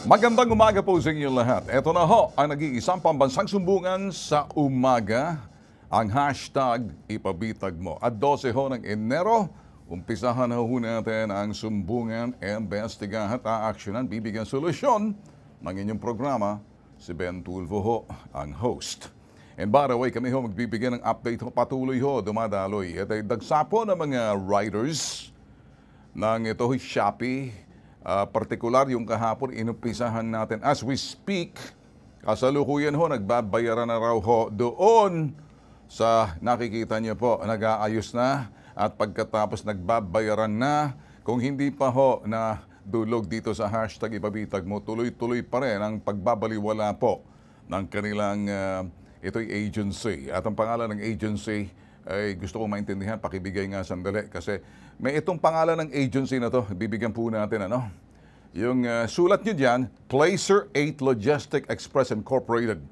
Magandang umaga po sa inyong lahat. Ito na ho ang nag-iisang pambansang sumbungan sa umaga, ang hashtag ipabitag mo. At 12 ho ng Enero, umpisahan na ho natin ang sumbungan, investigahan at aaksyonan, bibigyan solusyon ng inyong programa. Si Ben Tulfo ho, ang host. And by the way, kami ho magbibigyan ng update ho, patuloy ho, dumadaloy. Ito ay dagsapo ng mga riders ng ito ho, Shopee. Partikular yung kahapon, inumpisahan natin as we speak. Kasalukuyan ho, nagbabayaran na raw ho doon sa nakikita niyo po, nag-aayos na at pagkatapos nagbabayaran na. Kung hindi pa ho na dulog dito sa hashtag ipabitag mo, tuloy-tuloy pa rin ang pagbabaliwala po ng kanilang ito'y agency. At ang pangalan ng agency ay gusto kong maintindihan, pakibigay nga sandali kasi may itong pangalan ng agency na to, bibigyan po natin ano. Yung sulat nyo dyan, Placer 8 Logistic Express Incorporated.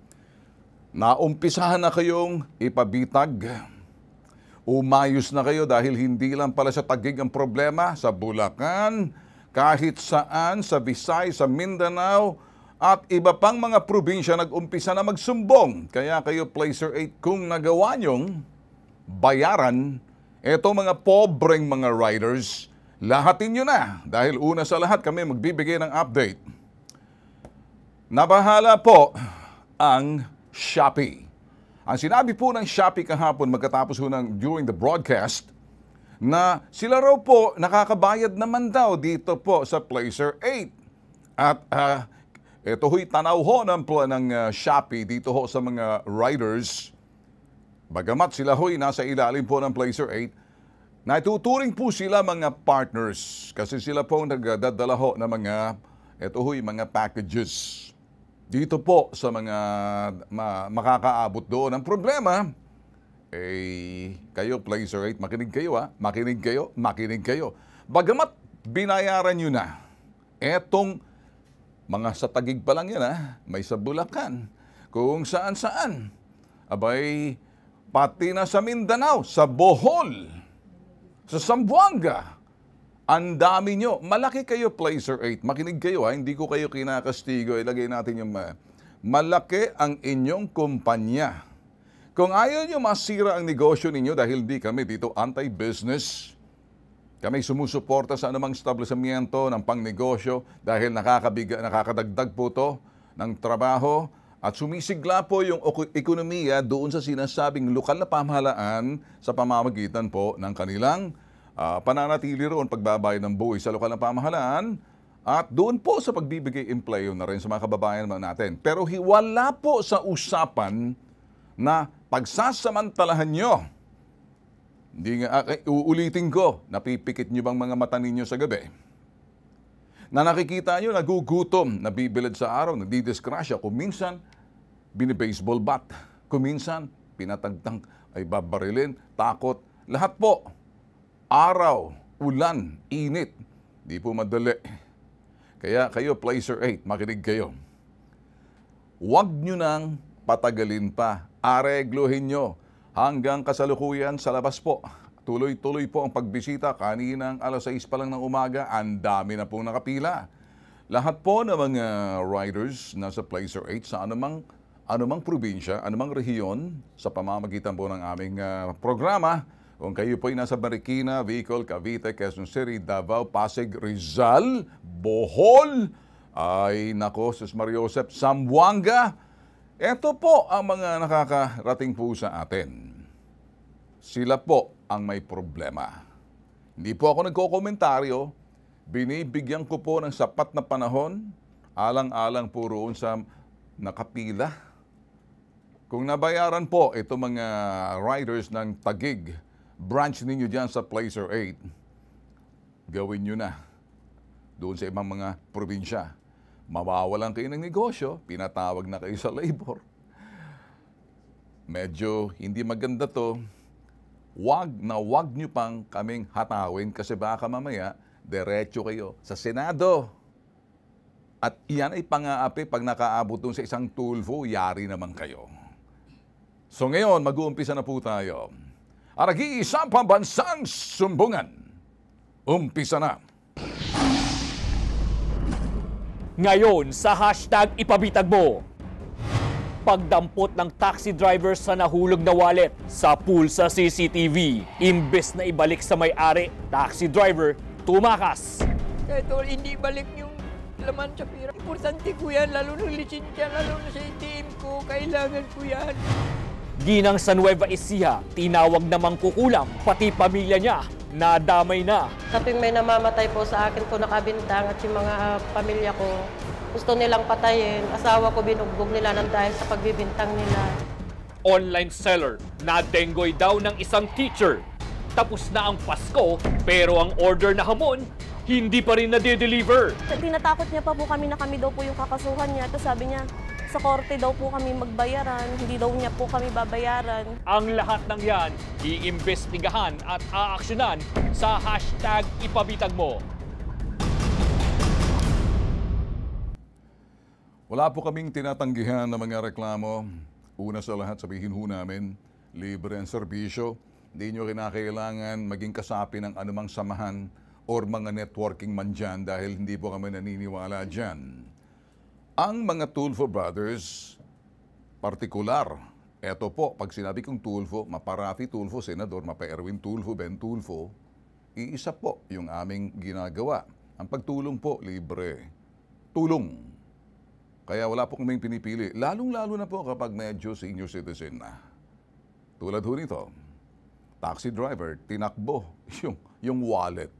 Naumpisahan na kayong ipabitag. Umayos na kayo dahil hindi lang pala sa Taguig ang problema, sa Bulacan, kahit saan, sa Visayas, sa Mindanao, at iba pang mga probinsya nag-umpisa na magsumbong. Kaya kayo, Placer 8, kung nagawa nyong bayaran, eto mga pobreng mga riders, lahatin nyo na. Dahil una sa lahat kami magbibigay ng update. Nabahala po ang Shopee. Ang sinabi po ng Shopee kahapon magkatapos during the broadcast, na sila raw po nakakabayad naman daw dito po sa Placer 8. At ito ho'y tanaw ho ng Shopee dito ho sa mga riders. Bagamat sila ho'y nasa ilalim po ng Placer 8, natuturing po sila mga partners kasi sila po nagdadala ho ng mga packages. Dito po sa mga makakaabot doon. Ang problema, kayo Placer 8, makinig kayo ha, makinig kayo. Bagamat binayaran nyo na, etong mga sa Taguig pa lang yan ha, may sa Bulacan, kung saan-saan, abay, pati na sa Mindanao, sa Bohol, sa Zamboanga. Ang dami nyo. Malaki kayo, Placer 8. Makinig kayo ha. Hindi ko kayo kinakastigo. Ilagay natin yung malaki ang inyong kumpanya. Kung ayaw nyo masira ang negosyo ninyo dahil di kami dito anti-business, kami sumusuporta sa anumang establishmento ng pangnegosyo dahil nakakadagdag po to ng trabaho. At sumisigla po yung ekonomiya doon sa sinasabing lokal na pamahalaan sa pamamagitan po ng kanilang pananatili roon, pagbabayad ng buwis sa lokal na pamahalaan at doon po sa pagbibigay empleo na rin sa mga kababayan natin. Pero wala po sa usapan na pagsasamantalahan nyo. Hindi nga, uulitin ko, napipikit nyo bang mga mata ninyo sa gabi? Na nakikita nyo, nagugutom, nabibilad sa araw, nagdidiskrasya. Kung minsan, binibaseball bat. Kung minsan, pinatagtang ay babarilin, takot. Lahat po, araw, ulan, init. Di po madali. Kaya kayo, Placer 8, makinig kayo. Huwag nyo nang patagalin pa. Aregluhin nyo hanggang kasalukuyan sa labas po. Tuloy-tuloy po ang pagbisita. Kaninang alas 6 pa lang ng umaga, ang dami na pong nakapila. Lahat po ng mga riders na sa Placer 8 sa anumang probinsya, anumang rehiyon sa pamamagitan po ng aming programa. Kung kayo po ay nasa Marikina, Bicol, Cavite, Quezon City, Davao, Pasig, Rizal, Bohol, ay nako, Sus Mariosep, Zamboanga, ito po ang mga nakakarating po sa atin. Sila po ang may problema. Hindi po ako nagkokomentaryo, binibigyan ko po ng sapat na panahon, alang-alang po roon sa nakapila. Kung nabayaran po ito mga riders ng Taguig, branch ninyo dyan sa Placer 8, gawin nyo na doon sa ibang mga probinsya. Mawawalan kayo ng negosyo, pinatawag na kayo sa labor. Medyo hindi maganda to. Wag nyo pang kaming hatawin kasi baka mamaya diretso kayo sa Senado. At iyan ay pang-aapi pag nakaabot dun sa isang Tulfo, yari naman kayo. So ngayon, mag-uumpisa na po tayo. Aragi-isang pambansang sumbungan. Umpisa na. Ngayon sa hashtag ipabitag mo. Pagdampot ng taxi driver sa nahulog na wallet sa pool sa CCTV. Imbes na ibalik sa may-ari, taxi driver tumakas. Kahit hindi balik yung laman sa pira. Importante ko yan, lalo ng lisensya, lalo na sa ATM ko. Kailangan ko yan. Ginang sa Nueva Ecija, tinawag namang kukulam, pati pamilya niya, nadamay na. Kapag may namamatay po sa akin po nakabintang at yung mga pamilya ko, gusto nilang patayin. Asawa ko binugbog nila ng dahil sa pagbibintang nila. Online seller, nadenggoy daw ng isang teacher. Tapos na ang Pasko, pero ang order na hamon, hindi pa rin nade-deliver. Tinatakot niya pa po kami na kami daw po yung kakasuhan niya. Tapos sabi niya, sa korte daw po kami magbayaran, hindi daw niya po kami babayaran. Ang lahat ng yan, iimbestigahan at aaksyonan sa hashtag ipabitag mo. Wala po kaming tinatanggihan na mga reklamo. Una sa lahat, sabihin ho namin, libre ang serbisyo. Hindi nyo kinakailangan maging kasapi ng anumang samahan or mga networking man dyan dahil hindi po kami naniniwala dyan. Ang mga Tulfo Brothers, partikular, eto po, pag sinabi kong Tulfo, Mapa-Rafi Tulfo, Senador, Mapa-Erwin Tulfo, Ben Tulfo, iisa po yung aming ginagawa. Ang pagtulong po, libre. Tulong. Kaya wala po kaming pinipili, lalong-lalo na po kapag medyo senior citizen na. Tulad ho nito, taxi driver, tinakbo yung wallet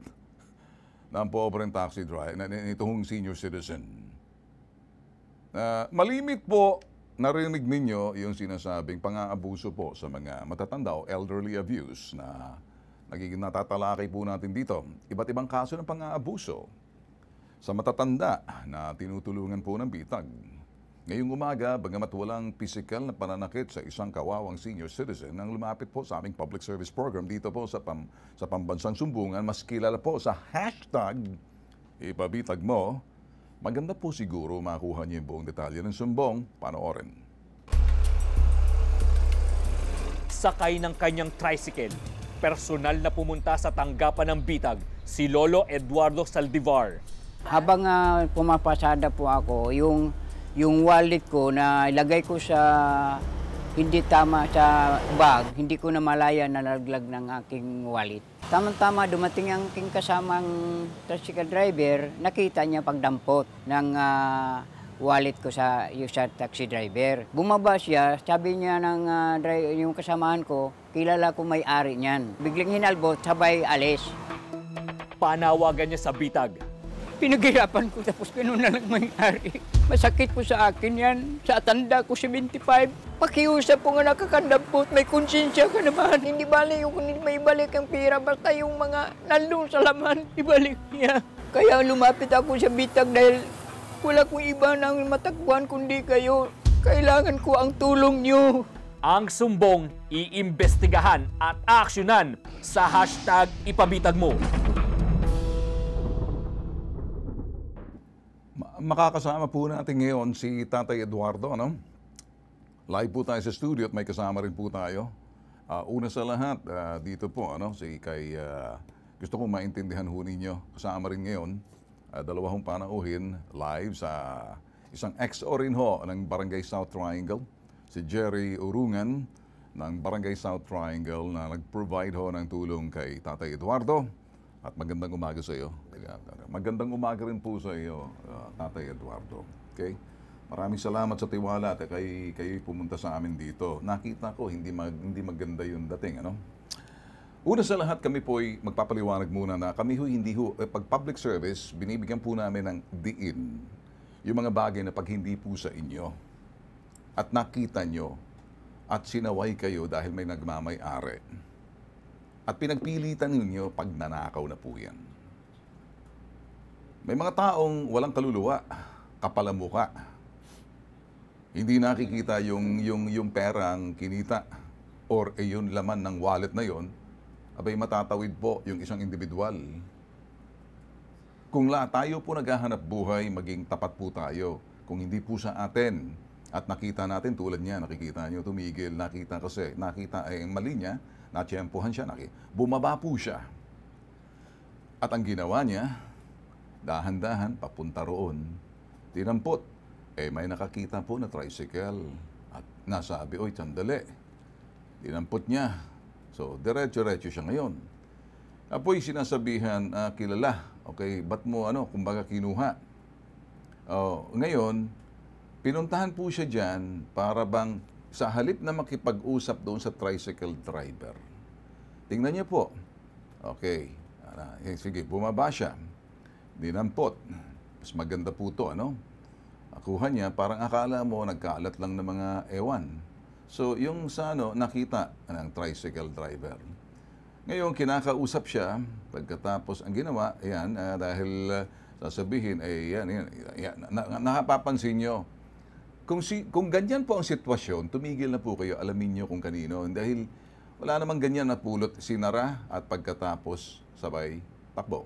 ng pobreng taxi driver, itong senior citizen. Malimit po, narinig ninyo yung sinasabing pang-aabuso po sa mga matatanda o elderly abuse na nagiging natatalakay po natin dito. Iba't ibang kaso ng pang-aabuso sa matatanda na tinutulungan po ng bitag. Ngayong umaga, bagamat walang pisikal na pananakit sa isang kawawang senior citizen, ang lumapit po sa aming public service program dito po sa Pambansang Sumbungan, mas kilala po sa hashtag ipabitag mo. Maganda po siguro makuha niyo yung buong detalye ng sumbong. Panoorin. Sakay ng kanyang tricycle, personal na pumunta sa tanggapan ng bitag, si Lolo Eduardo Saldivar. Habang pumapasada po ako, yung wallet ko na ilagay ko sa hindi tama sa bag, hindi ko na malaya na nalaglag ng aking wallet. Tama-tama dumating ang aking kasamang tricycle driver, nakita niya pagdampot ng wallet ko sa taxi driver. Bumaba siya, sabi niya ng yung kasamahan ko, kilala ko may-ari niyan. Biglang hinalbot, sabay alis. Panawagan niya sa bitag. Pinaghirapan ko tapos ganun na lang may-ari. Masakit po sa akin yan. Sa tanda ko 75. Pakiusap po nga nakakandapot. May konsensya ka naman. Hindi bali yung may ibalik ang pira. Basta yung mga nandun sa laman, ibalik niya. Kaya lumapit ako sa bitag dahil wala kong iba nang matakbuhan kundi kayo. Kailangan ko ang tulong niyo. Ang sumbong, iimbestigahan at aksyonan sa hashtag ipabitag mo. Makakasama po natin ngayon si Tatay Eduardo, ano? Live po tayo sa studio at may kasama rin po tayo. Una sa lahat, dito po, ano, gusto kong maintindihan ho ninyo. Kasama rin ngayon, dalawang panauhin live sa isang XO rin ho ng Barangay South Triangle, si Jerry Urungan ng Barangay South Triangle na nag-provide ho ng tulong kay Tatay Eduardo. At magandang umaga sa iyo. Magandang umaga rin po sa iyo, Tatay Eduardo. Okay? Maraming salamat sa tiwala at kayo pumunta sa amin dito. Nakita ko, hindi maganda yung dating. Ano? Una sa lahat, kami po ay magpapaliwanag muna na kami pag public service, binibigyan po namin ng diin yung mga bagay na pag hindi po sa inyo at nakita nyo at sinaway kayo dahil may nagmamay-ari. At pinagpilitan ninyo pag nanakaw na po yan. May mga taong walang kaluluwa, kapal ang mukha. Hindi nakikita yung perang kinita or yung laman ng wallet na yon, abay matatawid po yung isang individual. Kung tayo po naghahanap buhay, maging tapat po tayo. Kung hindi po sa atin, at nakita natin tulad niya, nakikita niyo tumigil, nakita mali niya, natsyempohan siya, bumaba po siya. At ang ginawa niya, dahan-dahan, papunta roon. Tinampot. May nakakita po na tricycle. At nasabi, oy, sandali. Tinampot niya. So, diretso-diretso siya ngayon. Apoy sinasabihan, kilala. Okay, ba't mo, kumbaga kinuha? Ngayon, pinuntahan po siya dyan para bang sa halip na makipag-usap doon sa tricycle driver. Tingnan niyo po. Okay. Sige, bumaba siya. Dinampot. Mas maganda po ito, Akuha niya, parang akala mo, nagkaalat lang ng mga ewan. So, yung sa nakita ng tricycle driver. Ngayon, kinakausap siya. Pagkatapos, ang ginawa, dahil sasabihin, nakapapansin nyo, kung ganyan po ang sitwasyon, tumigil na po kayo, alamin nyo kung kanino. Dahil wala namang ganyan na pulot, sinara at pagkatapos sabay takbo.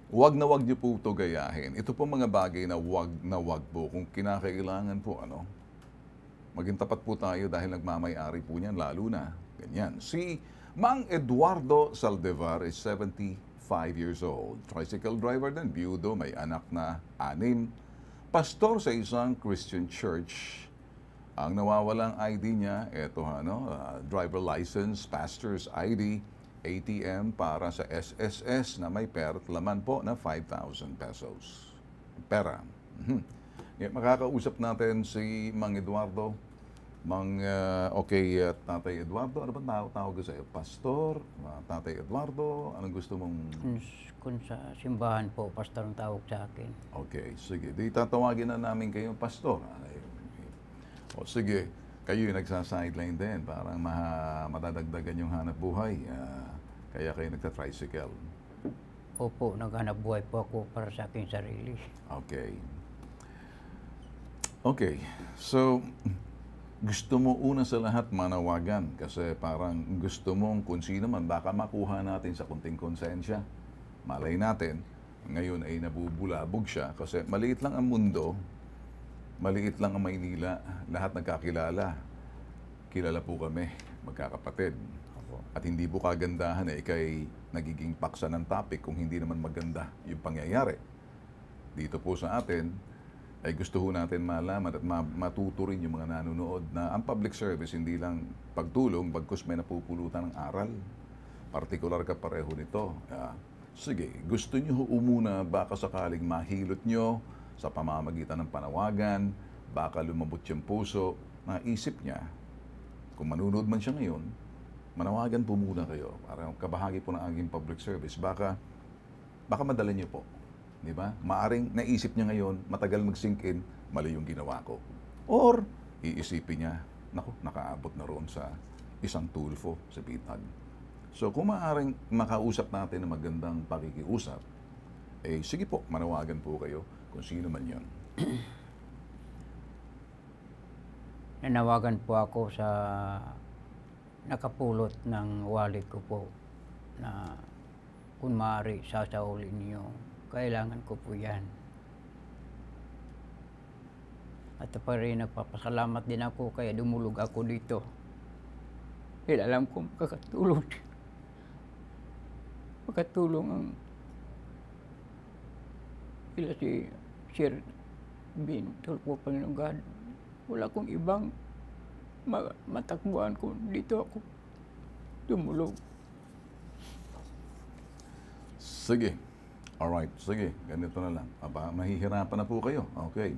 Huwag na huwag nyo po ito gayahin. Ito po mga bagay na huwag po. Kung kinakailangan po, maging tapat po tayo dahil nagmamay-ari po niyan, lalo na ganyan. Si Mang Eduardo Saldevar is 75 years old. Tricycle driver din, biyudo, may anak na 6. Pastor sa isang Christian church. Ang nawawalang ID niya, driver license, pastor's ID, ATM para sa SSS na may pera, laman po na 5,000 pesos. Pera. Makakausap natin si Mang Eduardo. Tatay Eduardo, ano ba tawag ko sa'yo? Pastor, Tatay Eduardo, anong gusto mong... Kung sa simbahan po, pastor ang tawag sa akin. Okay, sige. Di tatawagin na namin kayong pastor. O sige, kayo yung nagsa-sideline din. Parang madadagdagan yung hanap buhay. Kaya kayo nagta-tricycle. Opo, naghanap buhay po ako para sa aking sarili. Okay. Okay. So, gusto mo una sa lahat manawagan kasi parang gusto mong kung sino man baka makuha natin sa kunting konsensya. Malay natin, ngayon ay nabubulabog siya kasi maliit lang ang mundo, maliit lang ang Maynila, lahat nagkakilala. Kilala po kami, magkakapatid. At hindi po kagandahan ikay nagiging paksa ng topic kung hindi naman maganda yung pangyayari. Dito po sa atin, ay gusto ho natin malaman at matuto rin yung mga nanonood na ang public service hindi lang pagtulong, bagkus may napupulutan ng aral. Partikular ka pareho nito. Sige, gusto nyo umuna baka sakaling mahilot nyo sa pamamagitan ng panawagan, baka lumabot yung puso, naisip niya. Kung manunod man siya ngayon, manawagan po muna kayo. Para kabahagi po ng aking public service, baka madala niyo po. Di ba? Maaring naisip niya ngayon, matagal mag-sink in, mali yung ginawa ko. Or, iisipin niya, nakaabot na roon sa isang tulfo sa bitag. So, kung maaring makausap natin na magandang pakikiusap, sige po, manawagan po kayo kung sino man yun. Nanawagan po ako sa nakapulot ng wallet ko po na kung maaari sasaulin niyo, kailangan ko po yan. At pa rin nagpapasalamat din ako kaya dumulog ako dito. Dahil alam ko makatulong ang sila si Sir Bin, tulpo Panginoong God. Wala akong ibang matakbuhan ko dito ako dumulog. Sige. Alright, sige. Ganito na lang. Mahihirapan na po kayo. Okay.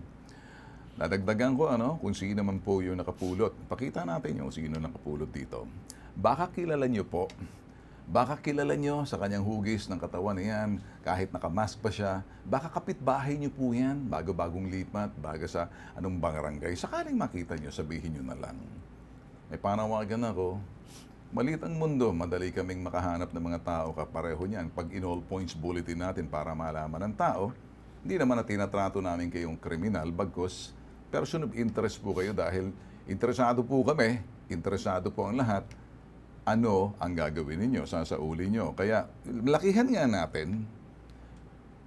Dadagdagan ko kung sino man po yung nakapulot. Pakita natin yung sino nakapulot dito. Baka kilala nyo po. Baka kilala nyo sa kanyang hugis ng katawan niyan, kahit nakamask pa siya. Baka kapitbahay nyo po yan, bago-bagong lipat, bago sa anong barangay. Sakaling makita nyo, sabihin nyo na lang. May panawagan ako. Maliit ang mundo, madali kaming makahanap ng mga tao kapareho niyan. Pag in-all points bulletin natin para malaman ng tao, hindi naman na tinatrato namin kayong kriminal, bagkus person of interest po kayo dahil interesado po kami, interesado po ang lahat, ano ang gagawin ninyo, sasauli nyo. Kaya, lakihan nga natin.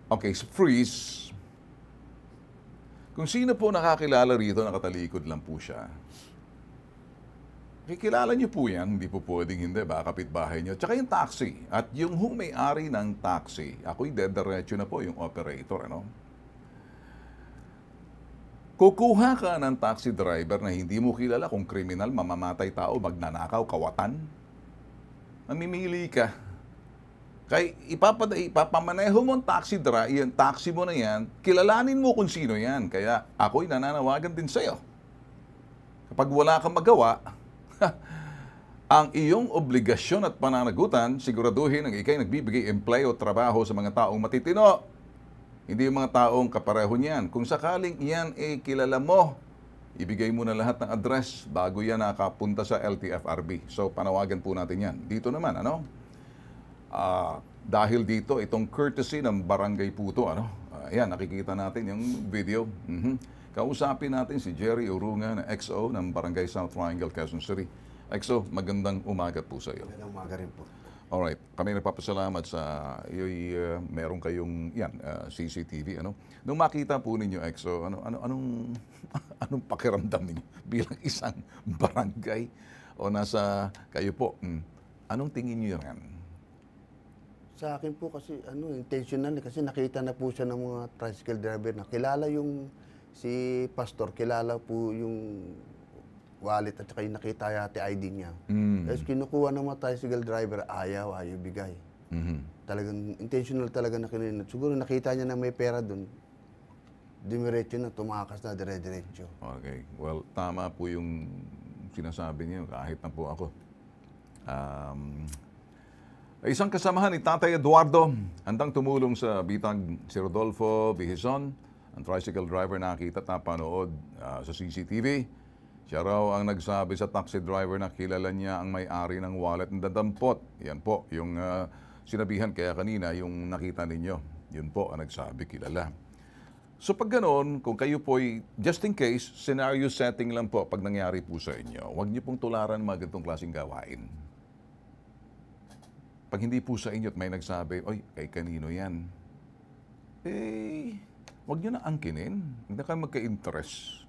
Okay, freeze. Kung sino po nakakilala rito, nakatalikod lang po siya. Kikilala niyo po yan, hindi po pwedeng hindi, baka kapitbahay niyo. Tsaka yung taxi, at yung may-ari ng taxi, ako'y dediretso na po yung operator, ano? Kukuha ka ng taxi driver na hindi mo kilala kung kriminal, mamamatay tao, magnanakaw, kawatan. Mamimili ka. Kaya ipapamaneho mo ang taxi mo na yan, kilalanin mo kung sino yan. Kaya ako'y nananawagan din sa'yo. Kapag wala kang magawa, ang iyong obligasyon at pananagutan, siguraduhin ang ikay nagbibigay empleo o trabaho sa mga taong matitino. Hindi yung mga taong kapareho niyan. Kung sakaling iyan kilala mo, ibigay mo na lahat ng address bago yan nakapunta sa LTFRB. So panawagan po natin yan. Dito naman, ano? Dahil dito, itong courtesy ng Barangay Puto, ano? Ayan, nakikita natin yung video. Kausapin natin si Jerry Urunga na XO ng Barangay South Triangle, Quezon City. XO, magandang umaga po sa iyo. Magandang umaga rin po. Alright, kami nagpapasalamat sa meron kayong CCTV, ano? Nung makita po ninyo XO, anong pakiramdam niyo bilang isang barangay o nasa kayo po? Anong tingin niyo yan? Sa akin po kasi intentional kasi nakita na po siya ng mga tricycle driver na kilala yung si Pastor, kilala po yung wallet at saka yung nakita yate ID niya. Tapos kinukuha ng mga tricycle driver, ayaw bigay. Talagang intentional talaga na kininat. Siguro nakita niya na may pera doon. Dimiretso na, tumakas na, dire-diretso. Okay. Well, tama po yung sinasabi niyo kahit na po ako. Isang kasamahan ni Tatay Eduardo, handang tumulong sa bitag si Rodolfo Bihison, ang tricycle driver nakita at napanood sa CCTV. Siya raw ang nagsabi sa taxi driver na kilala niya ang may-ari ng wallet na dadampot. Yan po, yung sinabihan kaya kanina, yung nakita ninyo. Yun po ang nagsabi, kilala. So pag ganoon, kung kayo po'y, just in case, scenario setting lang po pag nangyari po sa inyo, huwag niyo pong tularan mga ganitong klaseng gawain. Pag hindi po sa inyo at may nagsabi, oy, kay kanino yan? Huwag niyo na angkinin. Hindi na kayo magka-interest.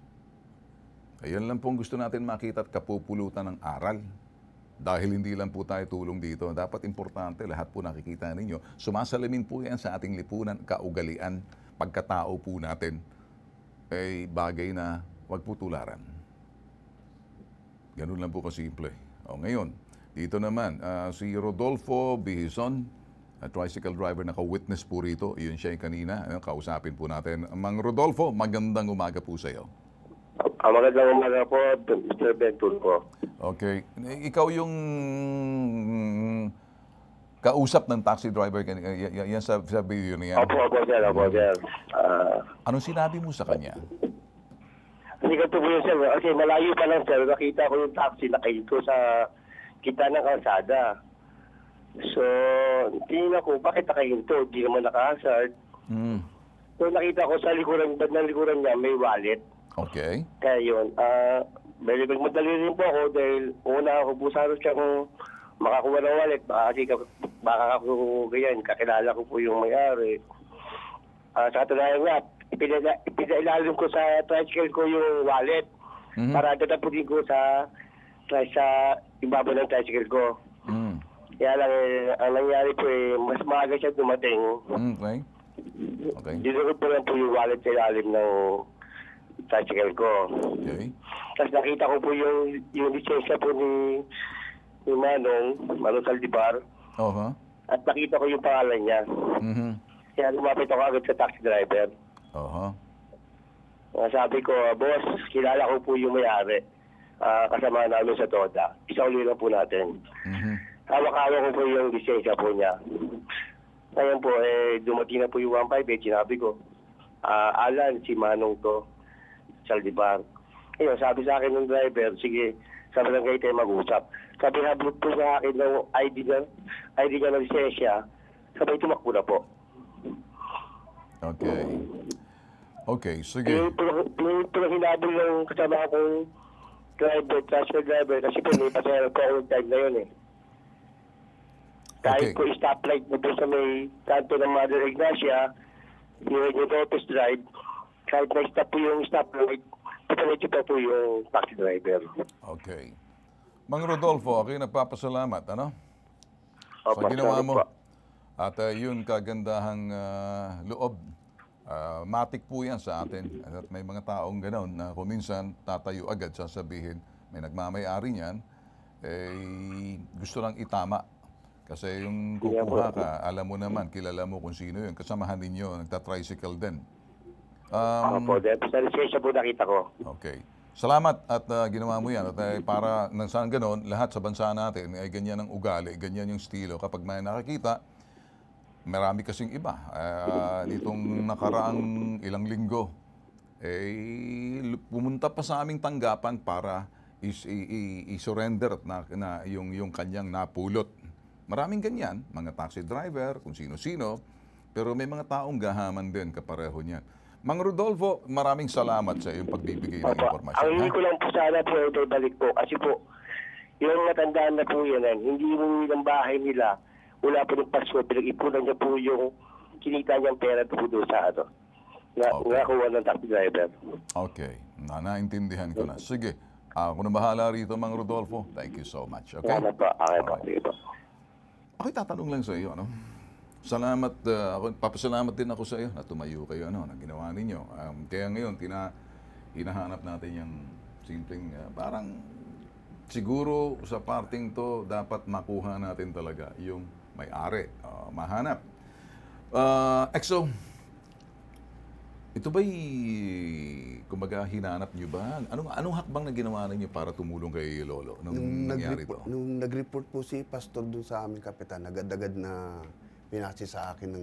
Ayan lang pong gusto natin makita at kapupulutan ng aral. Dahil hindi lang po tayo tulong dito. Dapat importante, lahat po nakikita ninyo. Sumasalamin po yan sa ating lipunan, kaugalian, pagkatao po natin. Bagay na huwag po tularan. Ganun lang po kasimple. Ngayon, dito naman, si Rodolfo Bihison, tricycle driver, naka-witness po rito. Iyon siya yung kanina. Kausapin po natin. Mang Rodolfo, magandang umaga po sa iyo. Magandang umaga po, Mr. Bentul po. Okay. Ikaw yung kausap ng taxi driver. Yan sa video niya. Opo, sir. Anong sinabi mo sa kanya? Hindi ka po yun, sir. Kasi malayo pa lang, sir. Nakita ko yung taxi na kayo sa kita ng kalsada. So, tingin ako, bakit nakahinto? Hindi naman naka-hazard. So, nakita ko sa likuran niya, may wallet. Okay. Kaya yun, medyo magmadali rin po ako dahil una ako po sa siyang makakuha ng wallet. Baka ako ganyan, kakilala ko po yung may-ari. Sa katunayan nga, ipinailalim ko sa tricycle ko yung wallet para tataputin ko sa ibaba ng tricycle ko. Kaya lang, ang nangyari po mas maaga siya dumating. Okay. Dito ko po lang po yung wallet sa ilalim ng tricycle ko. Okay. Tapos nakita ko po yung lisensya po ni Manong Saldivar. At nakita ko yung pangalan niya. Kaya lumapit ako agad sa taxi driver. Sabi ko, boss, kilala ko po yung may-ari. Kasama namin sa TODA. Isauli na po natin. Hawak-hawak ko po yung lisensya po niya. Ngayon po, dumating na po yung 158. Sinabi ko, Alan, si Manong to, Saldivar. Ngayon, sabi sa akin ng driver, sige, sa barangay tayo mag-usap. Sabi habot po sa akin ng ID niya ng lisensya, sabay tumakbo na po. Okay, sige. Yung hinabol ng kasama akong tricycle driver, kasi po may pasayang forward time na yun Kahit po stoplight na po sa may kanto ng Mother Ignacia, yung Lopez Drive, kahit na-stop po yung stoplight, patuloy pa po yung taxi driver. Okay. Mang Rodolfo, ako'y nagpapasalamat, ano? Sa Opo, ginawa sorry mo. po. At yun, kagandahang loob. Matik po yan sa atin. At may mga taong gano'n na kung minsan tatayo agad, sasabihin, may nagmamayari niyan, gusto lang itama. Kasi yung kukuha ka, alam mo naman, kilala mo kung sino yun. Kasamahan ninyo, nagta-tricycle din. Opo, dahil sa lisensya po nakita ko. Okay. Salamat at ginawa mo yan. At para nang saan ganon, lahat sa bansa natin ay ganyan ang ugali, ganyan yung estilo. Kapag may nakakita, marami kasing iba. Nitong nakaraang ilang linggo, pumunta pa sa aming tanggapan para i-surrender na yung kanyang napulot. Maraming ganyan, mga taxi driver, kung sino-sino, pero may mga taong gahaman din kapareho niyan. Mang Rodolfo, maraming salamat sa iyong pagbibigay ng Opo, impormasyon. ang hindi ko lang po sana po ito balik po. Kasi po, yung matandaan na po yan, hindi mo ng bahay nila, wala po ng Pasko, pinag-ipunan niya po yung kinita niyang pera po doon sa ano. Nakuha ng taxi driver. Okay, naintindihan ko na. Sige, ako na bahala rito, Mang Rodolfo. Thank you so much. Okay? Salamat po. Okay po. Alright. Sige po. Ako'y tatanong lang sa iyo, ano? Salamat, papasalamat din ako sa iyo na tumayo kayo, ano, na ginawa ninyo. Kaya ngayon, hinahanap natin yung simpleng, parang siguro sa parting to, dapat makuha natin talaga yung may-ari, mahanap. Exo, ito ba'y, kumbaga, hinanap nyo ba? Anong hakbang na ginawa ninyo para tumulong kay Lolo nung nangyari ito? Nung nag-report po si Pastor dun sa aming kapitan, agad-agad na pinasi sa akin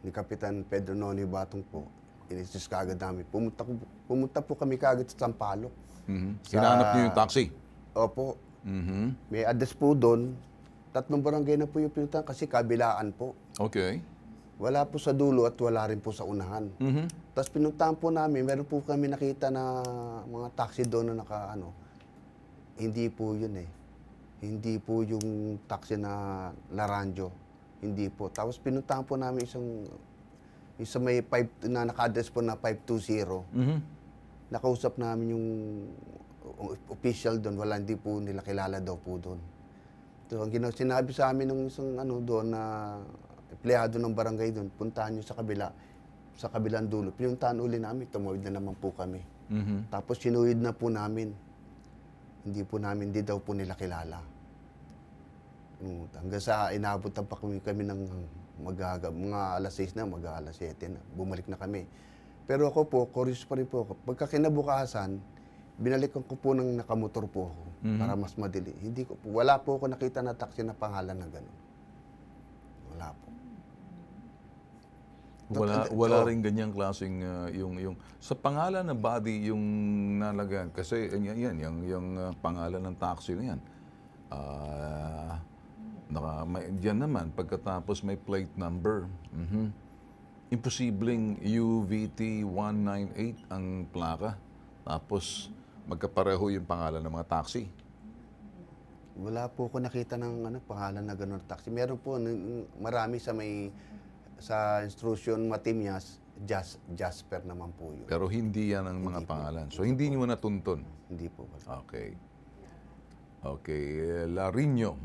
ni Kapitan Pedro Noni Batong po. Inisis kagad namin. Pumunta po kami kagad sa Sampaloc. Hinanap niyo yung taxi? Opo. May address po doon. 3 barangay na po yung pinuntahan kasi kabilaan po. Okay. Wala po sa dulo at wala rin po sa unahan. Tapos pinuntahan po namin, meron po kami nakita na mga taxi doon na hindi po yun eh. Hindi po yung taxi na Laranjo. Hindi po. Tapos pinuntahan po namin isang may na naka-address po na 520. Nakausap namin yung official doon. Hindi po nila kilala daw po doon. So, ang sinabi sa amin ng isang doon na empleyado ng barangay doon, puntahan nyo sa kabilang dulo. Pinuntahan uli namin, tumawid na naman po kami. Tapos sinuwid na po namin. Hindi daw po nila kilala. Hanggang sa inabot na pa kami ng mga alas 6 na, alas 7 na. Bumalik na kami. Pero ako po, curious pa rin po ako. Pagka kinabukasan, binalikan ko po ng nakamotor po ako para mas madali. Wala po ako nakita na taxi na pangalan na gano'n. Wala po. Wala rin ganyang klaseng yung sa pangalan ng body yung nalagyan kasi yung pangalan ng taxi na yan. Diyan naman pagkatapos may plate number. Imposibleng UVT 198 ang plaka. Tapos magkapareho yung pangalan ng mga taxi. Wala po ako nakita ng pangalan na gano'n taxi. Meron po marami sa instruction Matimias, Jasper naman po yun. Pero hindi yan ang mga pangalan. So hindi niyo natuntun. Hindi po. Okay. Okay, Larinho.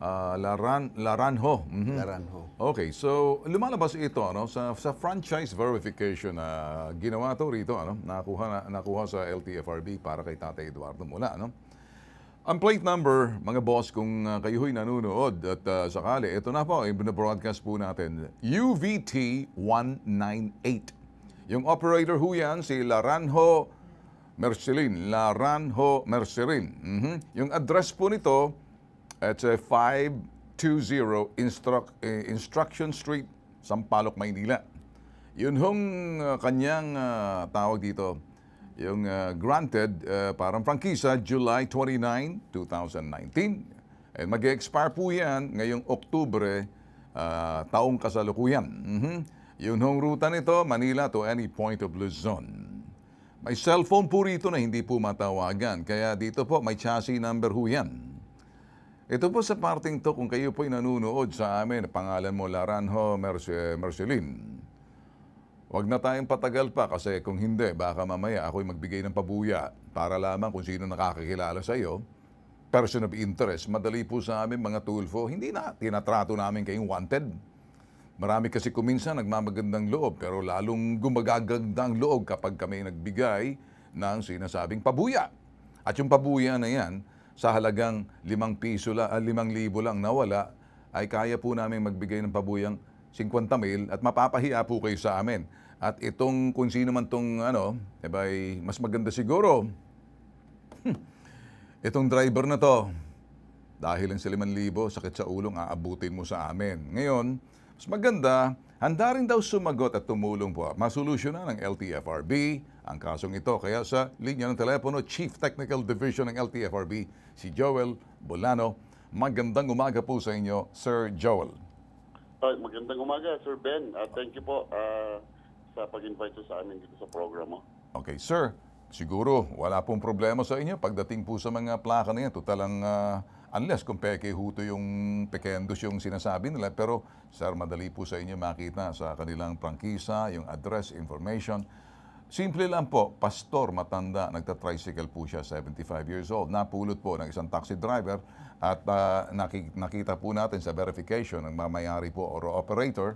Laranjo. Laranjo. Okay, so lumalabas ito sa franchise verification na ginawa to rito nakuha sa LTFRB para kay Tatay Eduardo Mula Ang plate number, mga boss, kung kayo'y nanonood at sakali, ito na po, i-broadcast po natin, UVT 198. Yung operator ho yan, si Laranjo Mercelin. Yung address po nito, it's 520 Instruction Street, Sampaloc, Maynila. Yun hong kanyang tawag dito, yung granted parang prangkisa July 29, 2019. Mag-expire po yan ngayong Oktubre, taong kasalukuyan. Yun hong ruta nito, Manila to any point of Luzon. May cellphone po rito na hindi po matawagan. Kaya dito po, may chassis number ho yan. Ito po sa parting to, kung kayo po'y nanonood sa amin, pangalan mo Laranjo Mercelin. Wag na tayong patagal pa kasi kung hindi, baka mamaya ako'y magbigay ng pabuya para lamang kung sino nakakakilala sa iyo. Person of interest, madali po sa amin mga Tulfo, hindi na tinatrato namin kayong wanted. Marami kasi kuminsan nagmamagandang loob pero lalong gumagaganda ang loob kapag kami nagbigay ng sinasabing pabuya. At yung pabuya na yan, sa halagang 5 piso lang, 5,000 lang nawala, ay kaya po namin magbigay ng pabuyang 50,000 at mapapahiya po kayo sa amin. At itong kung sino man itong mas maganda siguro. Itong driver na to, dahil lang sa 5,000, sakit sa ulong, aabutin mo sa amin. Ngayon, mas maganda, handa rin daw sumagot at tumulong po. Masolusyonan ng LTFRB ang kasong ito. Kaya sa linya ng telepono, Chief Technical Division ng LTFRB, si Joel Bolano. Magandang umaga po sa inyo, Sir Joel. Magandang umaga, Sir Ben. Thank you po sa pag-invite sa amin dito sa programa. Okay, sir. Siguro wala pong problema sa inyo pagdating po sa mga plaka na yan. Totalang unless kung peke huto yung pekendos yung sinasabi nila. Pero, sir, madali po sa inyo makita sa kanilang prangkisa, yung address, information. Simple lang po, pastor matanda, nagta-tricycle po siya, 75 years old. Napulot po ng isang taxi driver at nakita po natin sa verification ng mamayari po or operator,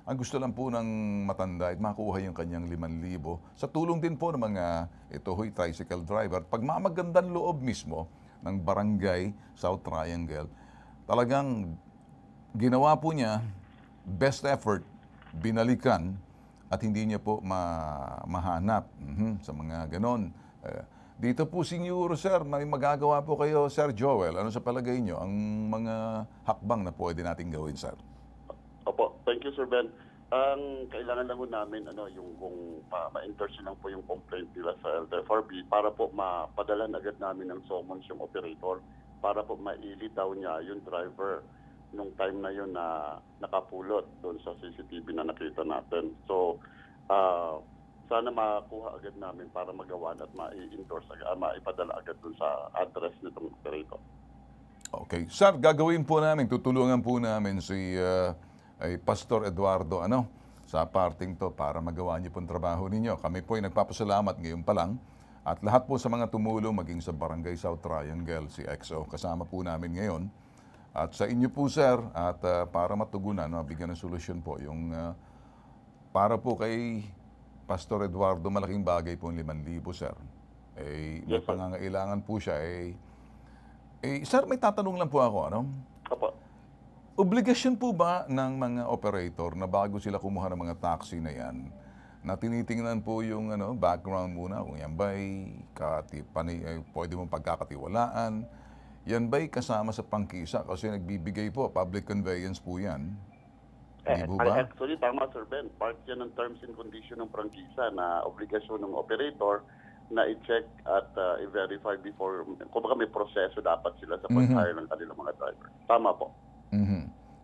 ang gusto lang po ng matanda ay makuha yung kanyang 5,000 sa tulong din po ng mga tricycle driver. Pagmamagandang loob mismo ng barangay South Triangle, talagang ginawa po niya, best effort, binalikan, at hindi niya po mahanap sa mga ganon. Dito po siguro, sir, may magagawa po kayo, Sir Joel. Ano sa palagay niyo ang mga hakbang na pwede natin gawin, sir? Opo, thank you, Sir Ben. Ang kailangan lang po namin, yung kung ma-intercede lang po yung complaint nila sa LTFRB para po mapadalan agad namin ng summons yung operator para po mailitaw niya yung driver nung time na yun na nakapulot doon sa CCTV na nakita natin. So, sana makuha agad namin para magawa at ma-endorse agad, maipadala agad doon sa address nitong operator. Okay. Sir, gagawin po namin, tutulungan po namin si Pastor Eduardo sa parting to para magawa niyo pong trabaho ninyo. Kami po ay nagpapasalamat ngayon pa lang at lahat po sa mga tumulong maging sa Barangay South Triangle, si EXO, kasama po namin ngayon. At sa inyo po, sir, at para matugunan, bigyan ng solusyon po, yung para po kay Pastor Eduardo, malaking bagay po yung 5,000, sir. May pangangailangan po siya. Sir, may tatanong lang po ako, Opo. Obligasyon po ba ng mga operator na bago sila kumuha ng mga taxi na yan, na tinitingnan po yung background muna, kung yan ba'y pwede mong pagkakatiwalaan, yan ba'y kasama sa pangkisa? Kasi nagbibigay po, public conveyance po yan. Hindi po ba? Actually, tama, Sir Ben. Part yan ng terms and condition ng prangkisa na obligasyon ng operator na i-check at i-verify before, kumbaga may proseso dapat sila sa pag-hire ng kanilang mga driver. Tama po.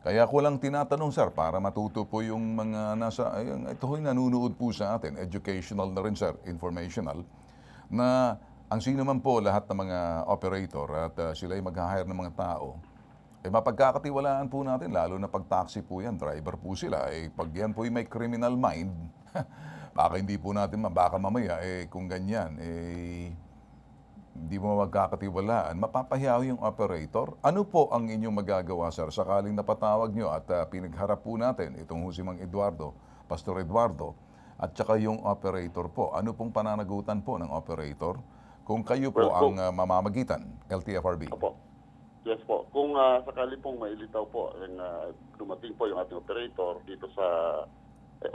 Kaya ko lang tinatanong, sir, para matuto po yung mga ito ho'y nanunood po sa atin, educational na rin, sir, informational, na ang sino man po lahat ng mga operator at sila'y mag-hire ng mga tao, mapagkakatiwalaan po natin, lalo na pag taxi po yan, driver po sila, pag yan po may criminal mind, baka hindi po natin, baka mamaya, kung ganyan, hindi mo magkakatiwalaan, mapapahiyaw yung operator. Ano po ang inyong magagawa, sir, sakaling napatawag nyo at pinagharap po natin itong si Mang Eduardo, Pastor Eduardo, at saka yung operator po. Ano pong pananagutan po ng operator kung kayo po ang mamamagitan, LTFRB? Opo. Yes po. Kung sakali pong mailitaw po, dumating po yung ating operator dito sa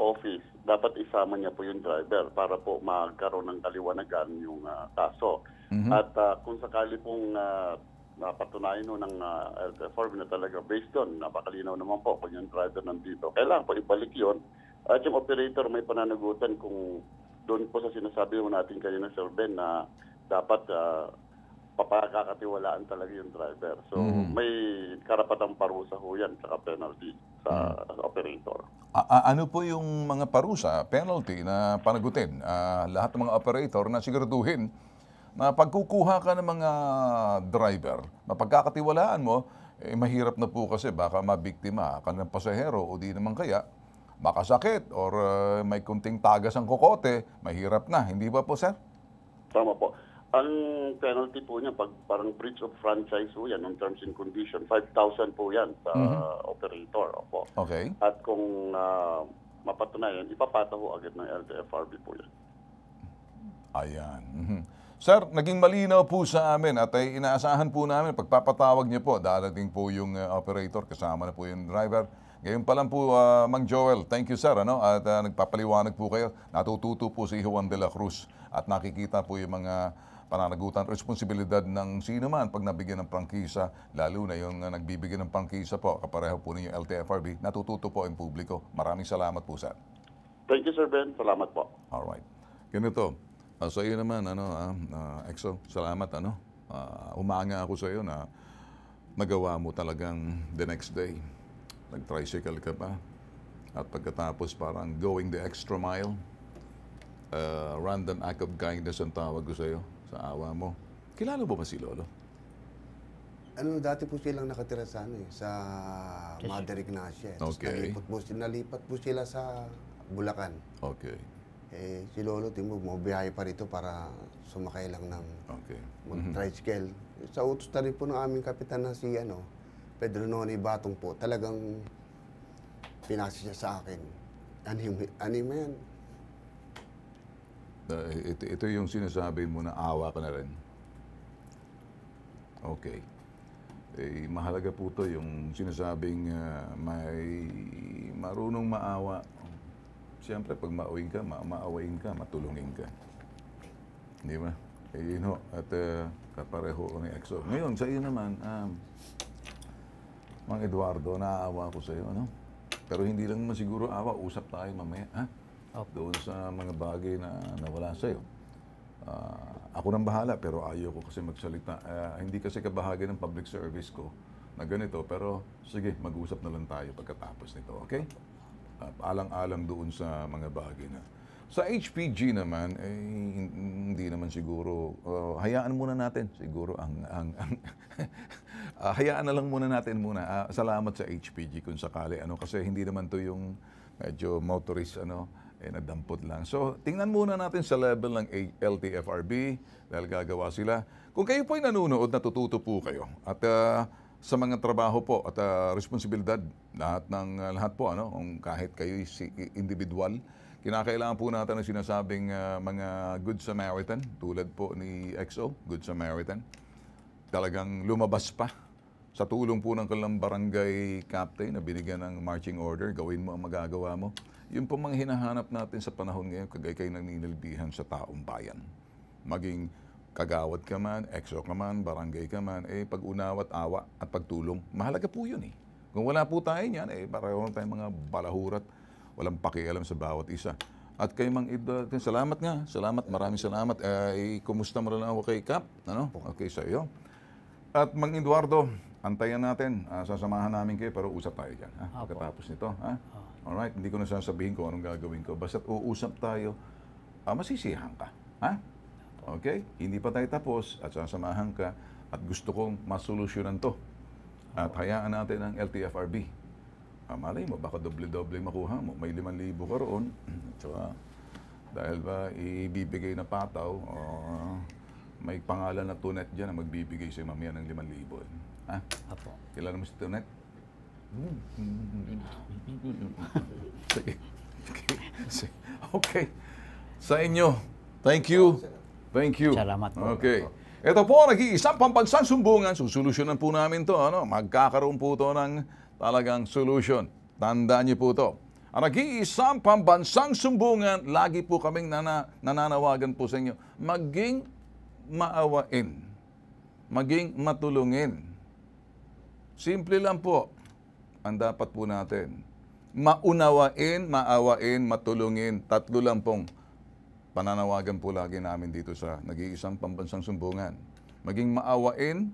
office, dapat isama niya po yung driver para po magkaroon ng kaliwanagan yung kaso. At kung sakali pong napatunayan ng LTFRB na talaga based on, napakalinaw naman po kung yung driver nandito, kailangan po ibalik yun. At yung operator may pananagutan kung doon po sa sinasabi mo natin kanina, Sir Ben, na dapat papakakatiwalaan talaga yung driver. So, may karapatang parusa ho yan saka penalty sa operator. Ano po yung mga parusa, penalty na panagutin? Lahat ng mga operator na siguraduhin na pagkukuha ka ng mga driver, mapagkakatiwalaan mo, mahirap na po kasi baka mabiktima ka ng pasahero o di naman kaya makasakit or may kunting tagas ang kokote, mahirap na. Hindi ba po, sir? Tama po. Ang penalty po niya, pag parang breach of franchise po yan, on terms and condition, 5,000 po yan sa operator. Opo. Okay. At kung mapatunayan, ipapata ho agad ng LTFRB po yan. Ayan. Sir, naging malinaw po sa amin at ay inaasahan po namin, pagpapatawag niyo po, darating po yung operator, kasama na po yung driver. Ngayon pa lang po, Mang Joel, thank you sir, at nagpapaliwanag po kayo. Natututo po si Juan de la Cruz at nakikita po yung mga pananagutan, responsibilidad ng sino man pag nabigyan ng prangkisa, lalo na yung nagbibigyan ng prangkisa po, kapareho po ninyo LTFRB, natututo po ang publiko. Maraming salamat po sir. Thank you, Sir Ben. Salamat po. Alright. Ganito, sa iyo naman, EXO, salamat, humanga ako sa iyo na nagawa mo talagang the next day. Nag-tricycle ka pa. At pagkatapos parang going the extra mile, random act of kindness ang tawag ko sa iyo, sa awa mo. Kilala mo ba si Lolo? Dati po silang nakatira sa sa Mother Ignacia. Okay. Nalipat po sila sa Bulacan. Okay. Si Lolo, bumiyahe pa rito para sumakay lang ng mag-tricycle. Sa utos na rin po ng aming kapitan na si Pedro Noni Batong po, talagang pinasa siya sa akin. Anime yan. Ito yung sinasabi mo na awa ka na rin. Okay. Mahalaga po to yung sinasabing may marunong maawa. Siyempre, pag maawain ka, matulungin ka. Di ba? At kapareho ko ni EXO. Ngayon, sa iyo naman, Mang Eduardo, naaawa ko sa iyo, Pero hindi lang naman siguro awa, usap tayo mamaya, ha? Doon sa mga bagay na nawala sa iyo. Ako nang bahala, pero ayaw ko kasi magsalita. Hindi kasi kabahagi ng public service ko na ganito, pero sige, mag-usap na lang tayo pagkatapos nito, okay? Alang-alang doon sa mga bagay na. Sa HPG naman, hindi naman siguro, hayaan muna natin siguro hayaan na lang muna natin muna. Salamat sa HPG kung sakali, kasi hindi naman to yung medyo motorist, nadampot lang. So, tingnan muna natin sa level ng LTFRB dahil gagawa sila. Kung kayo po ay nanonood, natututo po kayo. At sa mga trabaho po at responsibilidad, lahat po, kung kahit kayo individual, kinakailangan po natin ang sinasabing mga Good Samaritan, tulad po ni EXO, Good Samaritan. Talagang lumabas pa sa tulong po ng kanilang barangay captain na binigyan ng marching order, gawin mo ang magagawa mo. Yun po mga hinahanap natin sa panahon ngayon, kagaya kayo naninilbihan sa taong bayan. Maging kagawad ka man, EXO ka man, barangay ka man, pag-unawa at awa at pagtulong, mahalaga po yun eh. Kung wala po tayo niyan, pareho tayong mga balahurat, walang pakialam sa bawat isa. At kay Mang Ed, salamat nga, maraming salamat. Kumusta mo na ako kay Cap? Okay, sa iyo. At Mang Eduardo, antayan natin, sasamahan namin kayo, pero usap tayo dyan, pagkatapos nito, ha? Alright, hindi ko na sasabihin kung anong gagawin ko. Basta't uusap tayo, masisiyahan ka, ha? Okay? Hindi pa tayo tapos at sasamahan ka at gusto kong masolusyonan to. At hayaan natin ang LTFRB. Malay mo, baka doble-doble makuha mo. May 5,000 ka roon. Tsaka, dahil ba ibibigay na pataw, may pangalan na Tunet dyan na magbibigay sa mamaya ng 5,000. Ha? Apo. Kilala mo si Tunet? Sige. Okay. Sa inyo. Thank you. Thank you. Salamat po. Okay. Ito po, nag-iisang pambansang sumbungan. Susolusyonan po namin to. Magkakaroon po to ng talagang solution. Tandaan niyo po to. Ang nag-iisang pambansang sumbungan, lagi po kaming nananawagan po sa inyo. Maging maawain. Maging matulungin. Simple lang po ang dapat po natin. Maunawain, maawain, matulungin. 3 lang pong pananawagan po lagi namin dito sa nag-iisang pambansang sumbungan. Maging maawain,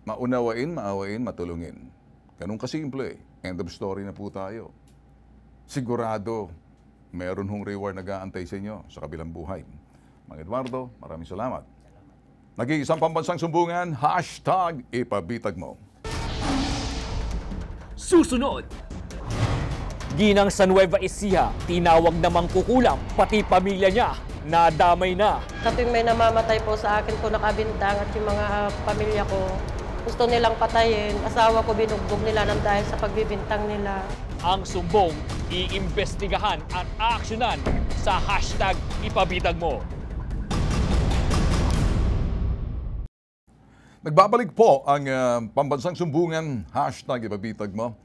maunawain, maawain, matulungin. Ganun kasimple. End of story na po tayo. Sigurado, meron hong reward nag-aantay sa inyo sa kabilang buhay. Mang Eduardo, maraming salamat. Nag-iisang pambansang sumbungan, #ipabitag mo. Susunod! Ginang sa Nueva Ecija, tinawag namang kukulam, pati pamilya niya, nadamay na. Sa tuwing may namamatay po sa akin po nakabintang at yung mga pamilya ko, gusto nilang patayin. Asawa ko binugbog nila ng dahil sa pagbibintang nila. Ang sumbong, iimbestigahan at aaksyonan sa hashtag ipabitag mo. Nagbabalik po ang pambansang sumbungan, hashtag ipabitag mo.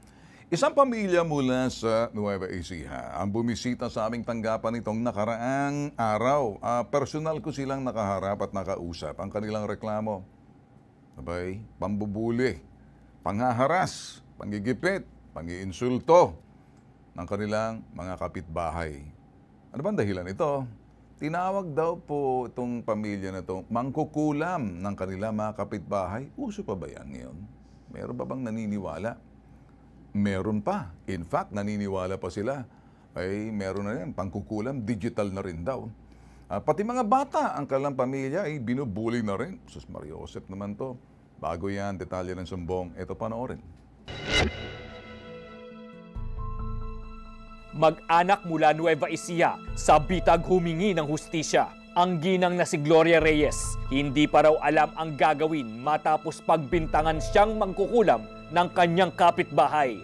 Isang pamilya mula sa Nueva Ecija ang bumisita sa aming tanggapan nitong nakaraang araw. Personal ko silang nakaharap at nakausap. Ang kanilang reklamo, abay, pambubuli, panghaharas, panggigipit, pangiinsulto ng kanilang mga kapitbahay. Ano bang dahilan ito? Tinawag daw po itong pamilya na ito, mangkukulam ng kanilang mga kapitbahay. Uso pa ba yan ngayon? Meron ba bang naniniwala? Meron pa. In fact, naniniwala pa sila. Ay, meron na yan. Pangkukulam, digital na rin daw. Pati mga bata, ang kanilang pamilya ay binubuli na rin. Sus Maria Josep naman to. Bago yan, detalye ng sumbong. Ito panoorin. Mag-anak mula Nueva Ecija, sa bitag humingi ng hustisya. Ang ginang na si Gloria Reyes, hindi pa raw alam ang gagawin matapos pagbintangan siyang mangkukulam ng kanyang kapitbahay.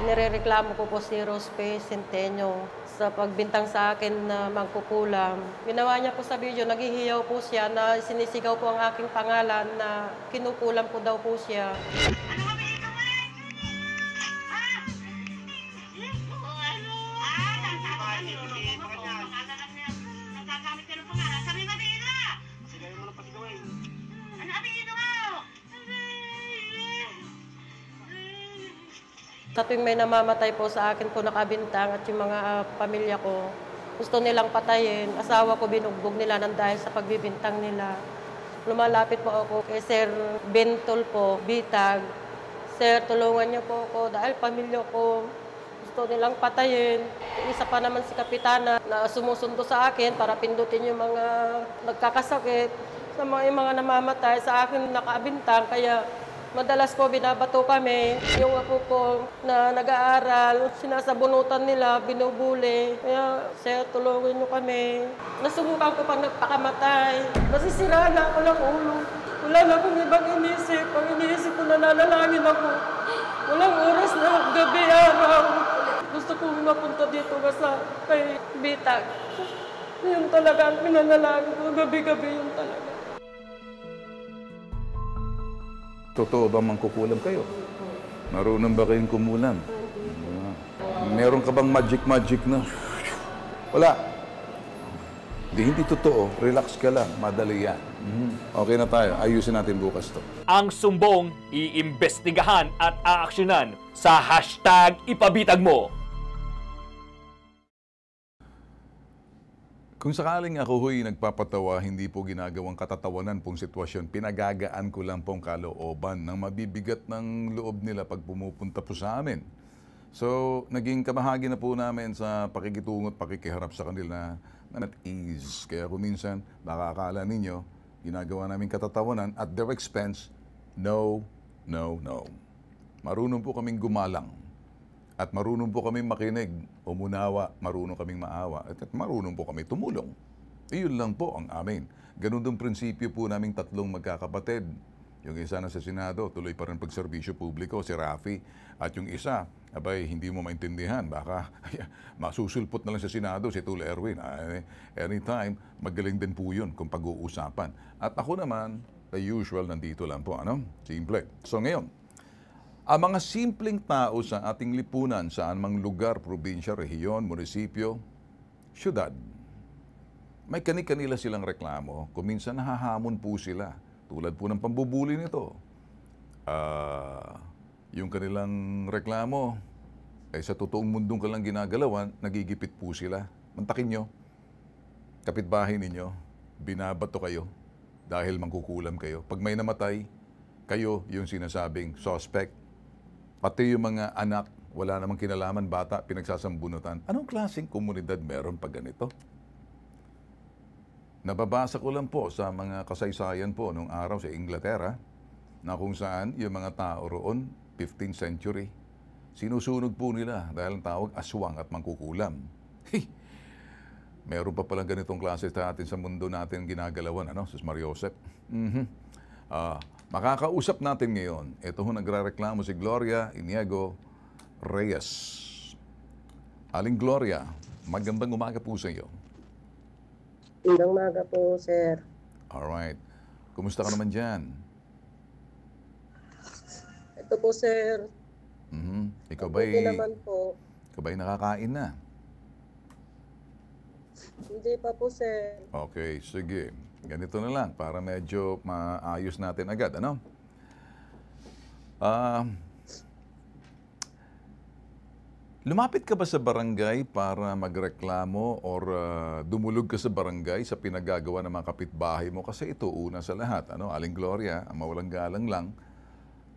Nirereklamo ko po si Rospe Centenio sa pagbintang sa akin na mangkukulam. Ginawa niya po sa video, naghihiyaw po siya na sinisigaw po ang aking pangalan na kinukulam ko daw po siya. Sa tuwing may namamatay po sa akin po nakabintang at yung mga pamilya ko, gusto nilang patayin. Asawa ko binugbog nila ng dahil sa pagbibintang nila. Lumalapit po ako kay Sir Bentol po, Bitag. Sir, tulungan niyo po ako dahil pamilya ko gusto nilang patayin. Isa pa naman si Kapitana na sumusundo sa akin para pindutin yung mga nagkakasakit sa mga namamatay sa akin nakabintang. Kaya madalas po binabato kami. Yung apo ko na nag-aaral, sinasabunutan nila, binubuli. Kaya, sir, tulungan niyo kami. Nasubukan ko pang nagpakamatay. Nasisira na ako ng ulo. Wala na akong ibang inisip. Ang iniisip ko, nananalangin ako. Walang oras na gabi, araw. Gusto kong mapunta dito sa kay Bitag. Yun talaga ang pinanalangin ko. Gabi-gabi yun talaga. Totoo ba mangkukulam kayo? Marunong ba kayong kumulam? Meron ka bang magic na? Wala. Hindi totoo. Relax ka lang. Madali yan. Okay na tayo. Ayusin natin bukas to. Ang sumbong, iimbestigahan at aaksyonan sa hashtag ipabitag mo. Kung sakaling ako ho'y nagpapatawa, hindi po ginagawang katatawanan pong sitwasyon, pinagagaan ko lang pong kalooban ng mabibigat ng loob nila pag pumupunta po sa amin. So, naging kabahagi na po namin sa pakikitungo at pakikiharap sa kanila na at ease. Kaya kung minsan, baka akala ninyo, ginagawa namin katatawanan at their expense, no. Marunong po kaming gumalang. At marunong po kami makinig, umunawa, marunong kaming maawa, at marunong po kami tumulong. Iyon lang po ang amin. Ganun din prinsipyo po naming tatlong magkakapatid. Yung isa na sa Senado, tuloy pa rin pagserbisyo publiko, si Rafi. At yung isa, abay, hindi mo maintindihan. Baka masusulpot na lang sa Senado si Tul Erwin. Anytime, magaling din po yun kung pag-uusapan. At ako naman, the usual, nandito lang po. Ano? Simple. So ngayon, ang mga simpleng tao sa ating lipunan, sa anumang lugar, probinsya, rehiyon, munisipyo, syudad, may kani-kanila silang reklamo. Kung minsan nahahamon po sila, tulad po ng pambubuli nito. Yung kanilang reklamo, sa totoong mundong kalang ginagalawan, nagigipit po sila. Mantakin nyo, kapitbahay ninyo, binabato kayo dahil mangkukulam kayo. Pag may namatay, kayo yung sinasabing suspect. Pati yung mga anak, wala namang kinalaman, bata, pinagsasambunutan. Anong klaseng komunidad meron pag ganito? Nababasa ko lang po sa mga kasaysayan po nung araw sa Inglaterra na kung saan yung mga tao roon, 15th century, sinusunog po nila dahil ang tawag aswang at mangkukulam. Hey, meron pa palang ganitong klase sa atin sa mundo natin ginagalawan, ano, Sus Mariosep. Makakausap natin ngayon. Ito ho nagrereklamo si Gloria Iniego Reyes. Aling Gloria, magandang umaga po sa iyo. Magandang umaga po, sir. Alright. Kumusta ka naman dyan? Ito po, sir. Ikaw Mabuti naman po. Ikaw ba'y nakakain na? Hindi pa po, sir. Okay, sige. Ganito na lang para medyo maayos natin agad, ano? Lumapit ka ba sa barangay para magreklamo or dumulog ka sa barangay sa pinagagawa ng mga kapitbahay mo? Kasi ito una sa lahat, ano? Aling Gloria, ang mawalang galang lang,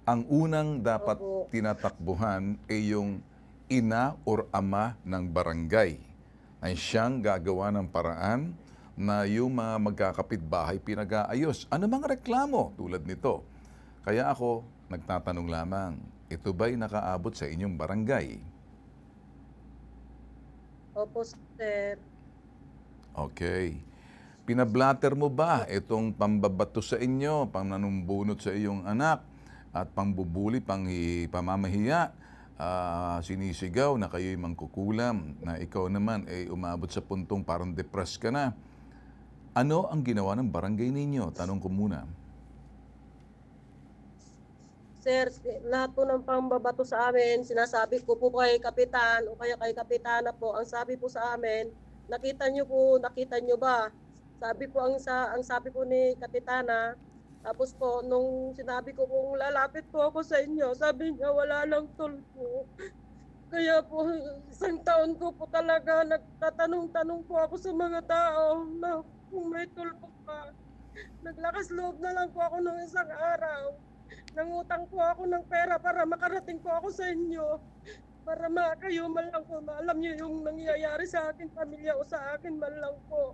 ang unang dapat tinatakbuhan ay yung ina or ama ng barangay ay siyang gagawa ng paraan na yung mga magkakapitbahay pinag-aayos. Ano mga reklamo tulad nito? Kaya ako nagtatanong lamang, ito ba'y nakaabot sa inyong barangay? Opo, sir. Okay. Pinablatter mo ba itong pambabato sa inyo, pangnanumbunot sa iyong anak, at pangbubuli, pamamahiya, sinisigaw na kayo'y mangkukulam, na ikaw naman ay umabot sa puntong parang depressed ka na? Ano ang ginawa ng barangay ninyo? Tanong ko muna. Sir, lahat po ng pambabato sa amin, sinasabi ko po kay Kapitan o kaya kay Kapitana po, ang sabi po sa amin, nakita nyo ba? Sabi po, ang sabi po ni Kapitana, tapos po, nung sinabi ko kung lalapit po ako sa inyo, sabi niya wala lang tulpo. Kaya po, isang taon ko po talaga nagtatanong-tanong po ako sa mga tao na kung may tulpo pa. Naglakas loob na lang po ako ng isang araw. Nangutang po ako ng pera para makarating po ako sa inyo. Para kayo man lang po, maalam niyo yung nangyayari sa akin pamilya o sa akin man lang po.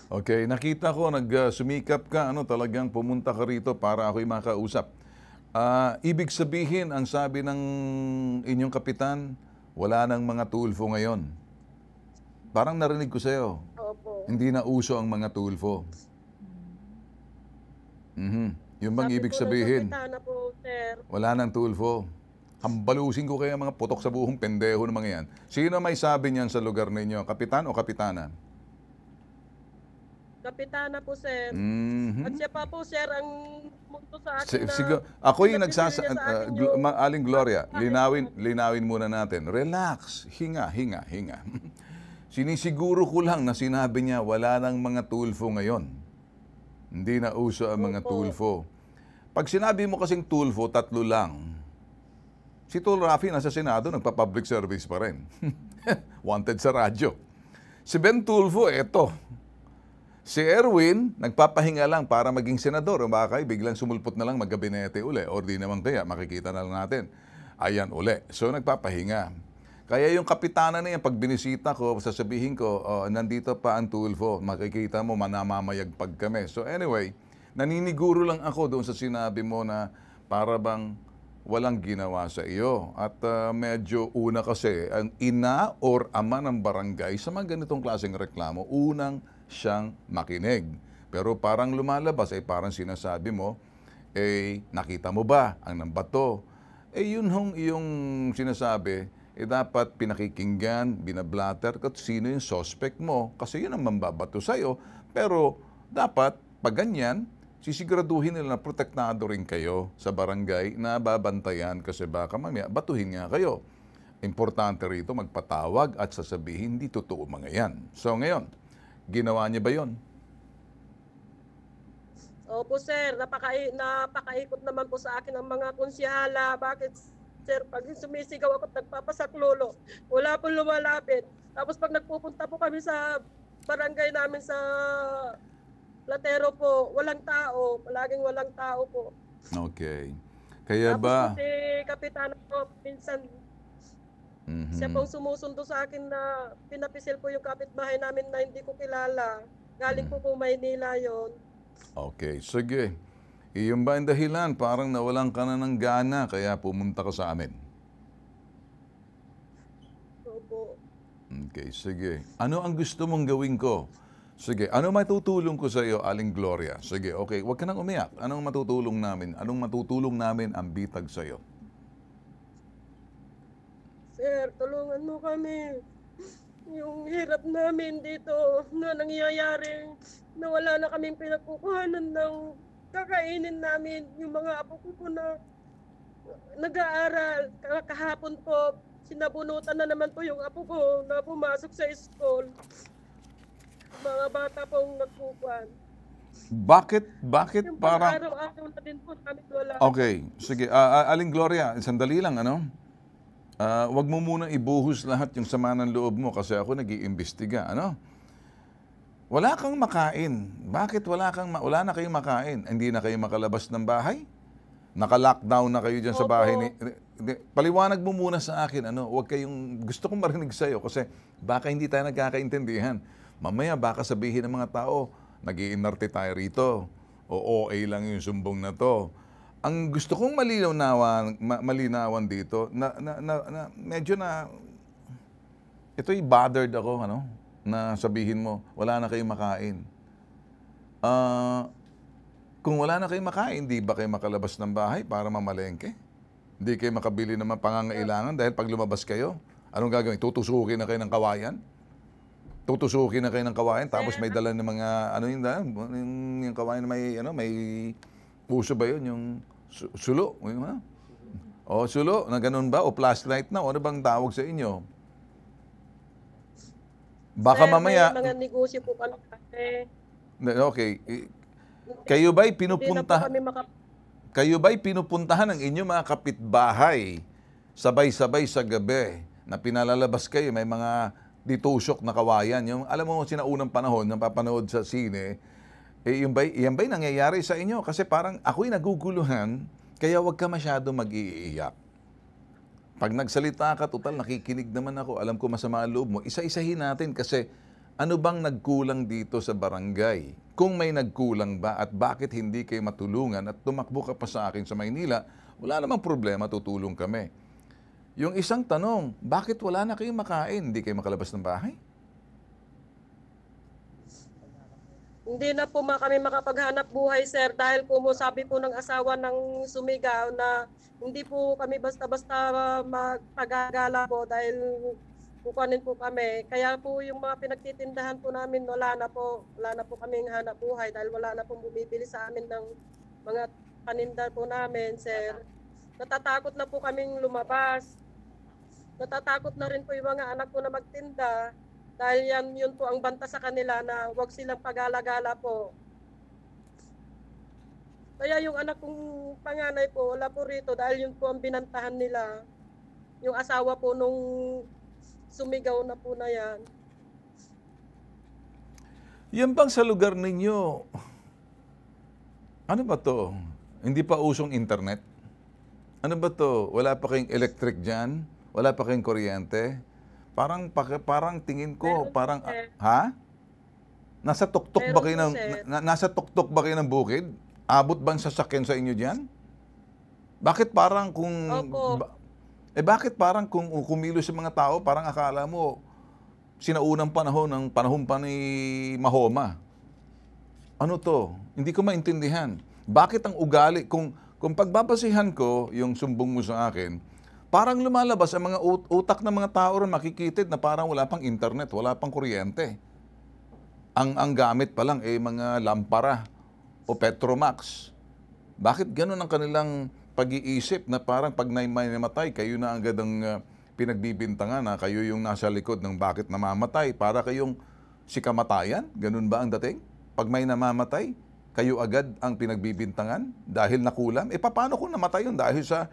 Okay, nakita ko, sumikap ka, talagang pumunta ka rito para ako'y makausap. Ibig sabihin, ang sabi ng inyong kapitan, wala nang mga tulfo ngayon. Parang narinig ko sa'yo. Opo. Hindi na uso ang mga tulfo. Yung bang ibig sabihin? Kapitana po, sir. Wala nang tulfo. Hambalusin ko kaya mga putok sa buhong pendeho ng mga yan. Sino may sabi niyan sa lugar ninyo? Kapitan o kapitana? Kapitana po, sir. At siya pa po, sir, ang munto sa akin Ako yung Aling Gloria, linawin muna natin. Relax. Hinga. Sinisiguro ko lang na sinabi niya wala nang mga tulfo ngayon. Hindi na uso ang mga tulfo. Pag sinabi mo kasing tulfo, 3 lang. Si Tol Rafi nasa Senado, nagpa-public service pa rin. Wanted sa radyo. Si Ben Tulfo, eto. Si Erwin, nagpapahinga lang para maging senador. O baka biglang sumulpot na lang mag-gabinete uli. O di naman kaya, makikita na lang natin. Ayan uli. So nagpapahinga. Kaya yung kapitana na yan, pag binisita ko, sasabihin ko, nandito pa ang Tulfo. Makikita mo, manamamayagpag kami. So anyway, naniniguro lang ako doon sa sinabi mo na para bang walang ginawa sa iyo. At medyo una kasi, ang ina or ama ng barangay sa mga ganitong klaseng reklamo, unang siyang makinig. Pero parang lumalabas, parang sinasabi mo, nakita mo ba ang nambato? Yun hong iyong sinasabi, dapat pinakikinggan, binablatter, at sino yung suspect mo. Kasi yun ang mambabato sa'yo. Pero dapat, pag ganyan, sisiguraduhin nila na protektado rin kayo sa barangay na babantayan kasi baka mamaya batuhin nga kayo. Importante rito magpatawag at sasabihin, hindi totoo mga yan. So ngayon, ginawa niya ba yon? Opo, sir. Napakaikot naman po sa akin ang mga konsyala. Bakit, sir? Pag sumisigaw ako at nagpapasaklolo, wala pong lumalapit. Tapos pag nagpupunta po kami sa barangay namin sa Platero po, walang tao. Palaging walang tao po. Okay. Kaya Tapos ba? po si Kapitana po, minsan, siya pong sumusundo sa akin na pinapisil po yung kapitbahay namin na hindi ko kilala. Galing po Maynila yon. Okay, sige. Iyon ba ang dahilan? Parang nawalan ka na ng gana kaya pumunta ka sa amin. Opo. Okay, sige. Ano ang gusto mong gawin ko? Sige, ano matutulong ko sa iyo, Aling Gloria? Sige, okay, huwag ka nang umiyak. Anong matutulong namin? Anong matutulong namin ang bitag sa iyo? Sir, tulungan mo kami. Yung hirap namin dito na nangyayari na wala na kaming pinagkukuhanan ng kakainin namin. Yung mga apo ko po na nag-aaral. Kahapon po, sinabunutan na naman po yung apo ko na pumasok sa school. Mga bata pong nagkukuhan. Bakit Yung parang... pang-araw-araw na din po namin wala. Okay, sige. Aling Gloria, sandali lang, ano? Wag mo munang ibuhos lahat yung sama ng loob mo kasi ako nag-iimbestiga, ano? Wala kang makain. Bakit wala na kayong makain? Hindi na kayo makalabas ng bahay? Naka-lockdown na kayo dyan sa bahay ni... Paliwanag mo muna sa akin, ano? Wag kayong... Gusto kong marinig sa'yo kasi baka hindi tayo nagkakaintindihan. Mamaya baka sabihin ng mga tao, nag-iinarte tayo rito. O OA lang yung sumbong na to. Ang gusto kong malinawan dito, medyo na, ito'y bothered ako, ano, na sabihin mo, wala na kayong makain. Kung wala na kayong makain, di ba kayo makalabas ng bahay para mamalengke? Hindi kayo makabili ng mga pangangailangan dahil pag lumabas kayo, anong gagawin? Tutusukin na kayo ng kawayan? Tutusukin na kayo ng kawayan, tapos may dala ng mga, ano yung kawayan na may puso ba yun? Yung sulo? O sulo, na ganun ba? O flashlight na? O ano bang tawag sa inyo? Baka Sir, mamaya... may mga negosyo po kami kasi. Okay. Kayo ba'y Hindi na po pinupuntahan? kami Kayo ba'y pinupuntahan ng inyong mga kapitbahay sabay-sabay sa gabi na pinalalabas kayo, may mga ditusok na kawayan? Yung, alam mo, sinaunang panahon, nang papanood sa sine, yan ba'y nangyayari sa inyo? Kasi parang ako'y naguguluhan, kaya wag ka masyado mag-iiyak. Pag nagsalita ka, total, nakikinig naman ako, alam ko masama ang loob mo, isa-isahin natin kasi ano bang nagkulang dito sa barangay? Kung may nagkulang ba at bakit hindi kayo matulungan at tumakbo ka pa sa akin sa Maynila, wala namang problema, tutulong kami. Yung isang tanong, bakit wala na kayong makain? Hindi kayo makalabas ng bahay? Hindi na po kami makapaghanap buhay, sir, dahil po sabi po ng asawa ng sumigaw na hindi po kami basta-basta magpagagala po dahil kukunin po kami. Kaya po yung mga pinagtitindahan po namin, wala na po kaming hanap buhay dahil wala na pong bumibili sa amin ng mga paninda po namin, sir. Natatakot na po kaming lumabas. Natatakot na rin po yung mga anak ko na magtinda. Dahil yun po ang banta sa kanila na huwag silang pagala-gala po. Kaya yung anak kong panganay po, wala po rito dahil yun po ang binantahan nila. Yung asawa po nung sumigaw na po na yan. Yan bang sa lugar ninyo? Ano ba to? Hindi pa usong internet? Ano ba to? Wala pa kayong electric dyan? Wala pa kayong kuryente? Parang tingin ko, parang, ha? Nasa tuktok ba kayo ng, nasa tuktok ba kayo ng bukid? Abot ba ang sasakyan sa inyo diyan? Bakit parang kung, bakit parang kung kumilos sa mga tao, parang akala mo, sinaunang panahon pa ni Mahoma. Ano to? Hindi ko maintindihan. Bakit ang ugali, kung pagbabasihan ko yung sumbong mo sa akin, parang lumalabas ang mga utak ng mga tao rin makikitid na parang wala pang internet, wala pang kuryente. Ang gamit pa lang mga lampara o Petromax. Bakit ganun ang kanilang pag-iisip na parang pag may namatay, kayo na agad ang pinagbibintangan na kayo yung nasa likod ng bakit namamatay? Para kayong si kamatayan? Ganun ba ang dating? Pag may namamatay, kayo agad ang pinagbibintangan dahil nakulam? Paano kung namatay yun dahil sa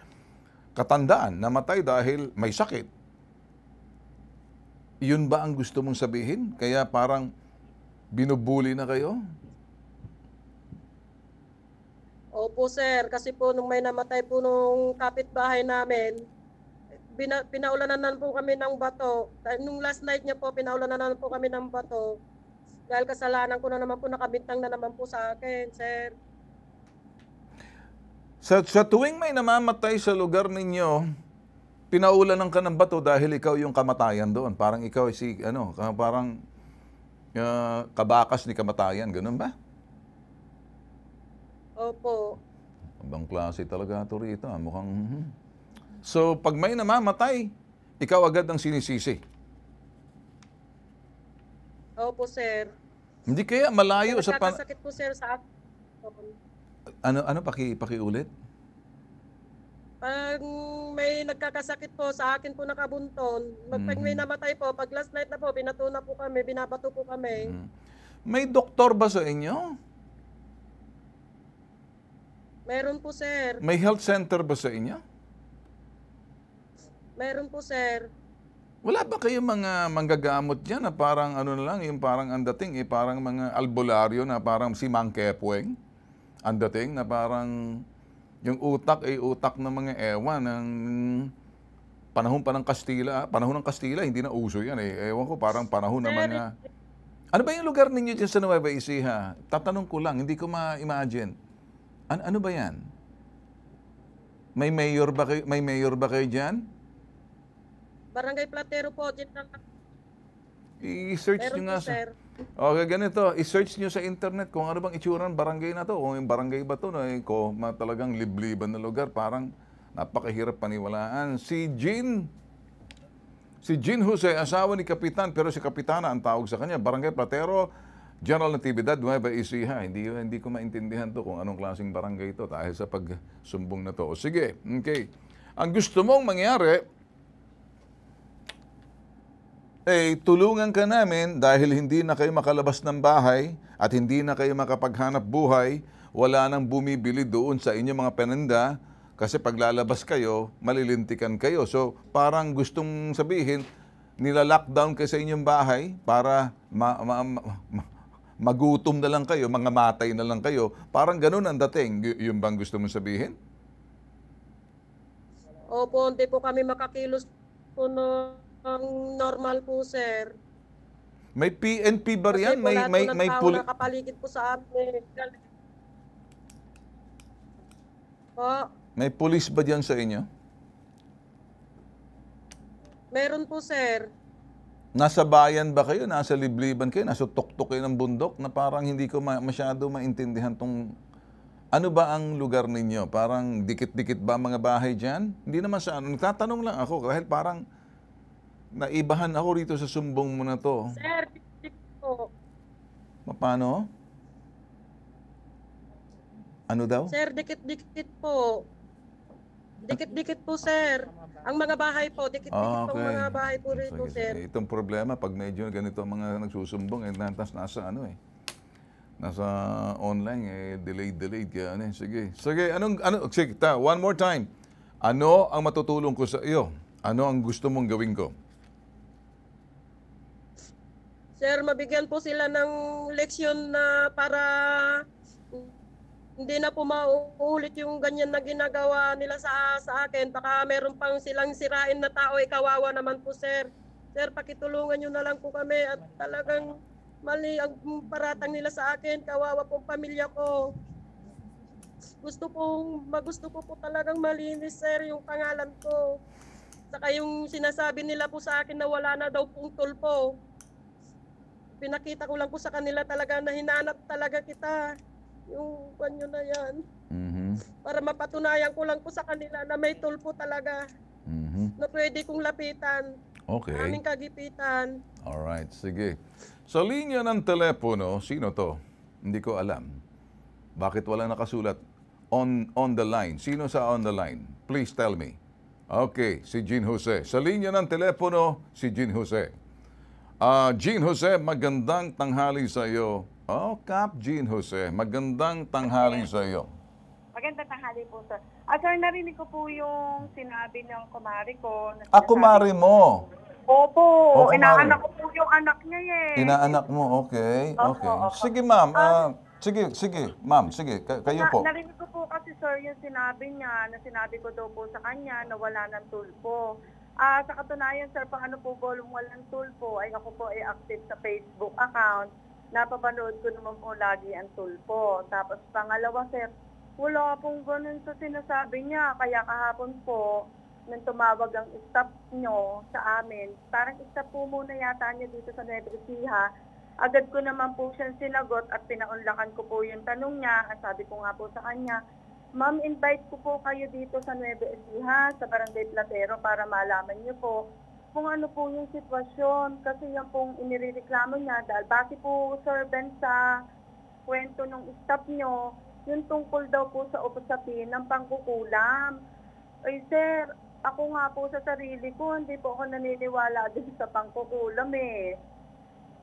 katandaan, namatay dahil may sakit? Yun ba ang gusto mong sabihin? Kaya parang binubuli na kayo? Opo, sir. Kasi po nung may namatay po nung kapitbahay namin, pinaulanan po kami ng bato. Nung last night niya po, pinaulanan po kami ng bato. Dahil kasalanan ko na naman po, nakabintang na naman po sa akin, sir. Sa tuwing may namamatay sa lugar ninyo, pinaulanan ka ng bato dahil ikaw yung kamatayan doon. Parang ikaw si, parang kabakas ni kamatayan. Ganun ba? Opo. Ibang klase talaga ito rito. Mukhang... So, pag may namamatay, ikaw agad ang sinisisi. Opo, sir. Hindi kaya malayo sa... Nagkakasakit po, sir, sa akin. Pakiulit? Pag may nagkakasakit po sa akin po nakabunton, pag may namatay po, pag last night na po, binato na po kami, binabato po kami. May doktor ba sa inyo? Meron po, sir. May health center ba sa inyo? Meron po, sir. Wala ba kayong mga manggagamot dyan na parang ano na lang, yung parang ang dating, parang mga albularyo na parang si Mang Kepweng? Ang dating na parang yung utak ay utak ng mga ewan ng panahon pa ng Kastila. Panahon ng Kastila, hindi na uso yan eh. Ewan ko, parang panahon ng mga... Ano ba yung lugar ninyo dyan sa Nueva Ecija? Tatanong ko lang, hindi ko ma-imagine. Ano ba yan? May mayor ba kayo dyan? Barangay Platero po. I-search nyo nga sir. Okay, ganito. I-search nyo sa internet kung ano bang itsura ng barangay na to. Kung yung barangay ba to na talagang libliban na lugar, parang napakahirap paniwalaan. Si Jean Jose, asawa ni Kapitan, pero si Kapitana ang tawag sa kanya. Barangay Platero, General Natividad, Nueva Ecija. Hindi ko maintindihan to kung anong klaseng barangay ito dahil sa pagsumbong na to. O sige, okay. Ang gusto mong mangyari, tulungan ka namin dahil hindi na kayo makalabas ng bahay at hindi na kayo makapaghanap buhay, wala nang bumibili doon sa inyong mga paninda kasi pag lalabas kayo, malilintikan kayo. So parang gustong sabihin, nila-lockdown kayo sa inyong bahay para magutom na lang kayo, mga matay na lang kayo. Parang ganun ang dating. Yung bang gusto mong sabihin? Opo, hindi po kami makakilos po ang normal po, sir. May PNP ba riyan? May nakapaligid po sa amin. Po. May pulis ba diyan sa inyo? Meron po, sir. Nasa bayan ba kayo? Nasa libliban kayo? Nasa tuktok kayo ng bundok na parang hindi ko masyado maintindihan tong... Ano ba ang lugar ninyo? Parang dikit-dikit ba mga bahay diyan? Hindi naman sa ano. Nagtatanong lang ako dahil parang naibahan ako rito sa sumbong mo na to. Sir, dikit po. Paano? Ano daw? Sir, dikit-dikit po. Dikit-dikit po, sir. Ang mga bahay po, dikit-dikit po ang mga bahay po rito, sir. Itong problema, pag medyo ganito ang mga nagsusumbong, nasa online, delayed. Kaya, sige. Sige, one more time. Ano ang matutulong ko sa iyo? Ano ang gusto mong gawin ko? Sir, mabigyan po sila ng leksyon na para hindi na po mauulit yung ganyan na ginagawa nila sa akin. Baka meron pang silang sirain na tao, kawawa naman po, sir. Sir, pakitulungan nyo na lang po kami at talagang mali ang paratang nila sa akin. Kawawa pong pamilya ko. Gusto ko po talagang malinis, sir, yung pangalan ko. Saka yung sinasabi nila po sa akin na wala na daw pong tulpo. Pinakita ko lang po sa kanila talaga na hinanap talaga kita. Yung kanyo na yan. Para mapatunayan ko lang po sa kanila na may tulpo talaga. Na pwede kong lapitan. Okay. Aming kagipitan. Alright, sige. Sa linya ng telepono, sino to? Hindi ko alam. Bakit wala nakasulat? On the line. Sino sa on the line? Please tell me. Okay, si Jean Jose. Sa linya ng telepono, si Jean Jose. Jean Jose, magandang tanghali sa iyo. Cap Jean Jose, magandang tanghali sa iyo. Magandang tanghali po, sir. Sir, narinig ko po yung sinabi ng kumari ko. Kumari mo? Opo, inaanak ko po yung anak niya eh. Inaanak mo, okay. Sige, ma'am. Sige, ma'am. Sige, kayo po. Narinig ko po kasi, sir, yung sinabi niya, na sinabi ko daw po sa kanya na wala ng tulpo. Sa katunayan, sir, paano po walang tulpo, ay ako po ay active sa Facebook account. Napapanood ko naman po lagi ang tulpo. Tapos pangalawa, sir, Wala pong ganun sa sinasabi niya. Kaya kahapon po, nung tumawag ang staff nyo sa amin, parang staff po muna yata niya dito sa Nueva Ecija. Agad ko naman po siyang sinagot at pinaunlakan ko po yung tanong niya. At sabi ko nga po sa kanya, Ma'am, invite ko po kayo dito sa Nueva Ecija, sa Barangay Platero para malaman niyo po kung ano po yung sitwasyon. Kasi yan pong inireklamo niya dahil base po, Sir Ben, sa kwento ng staff nyo, yung tungkol daw po sa usapin ng pangkukulam. Ay sir, ako nga po sa sarili ko, hindi po ako naniniwala din sa pangkukulam eh.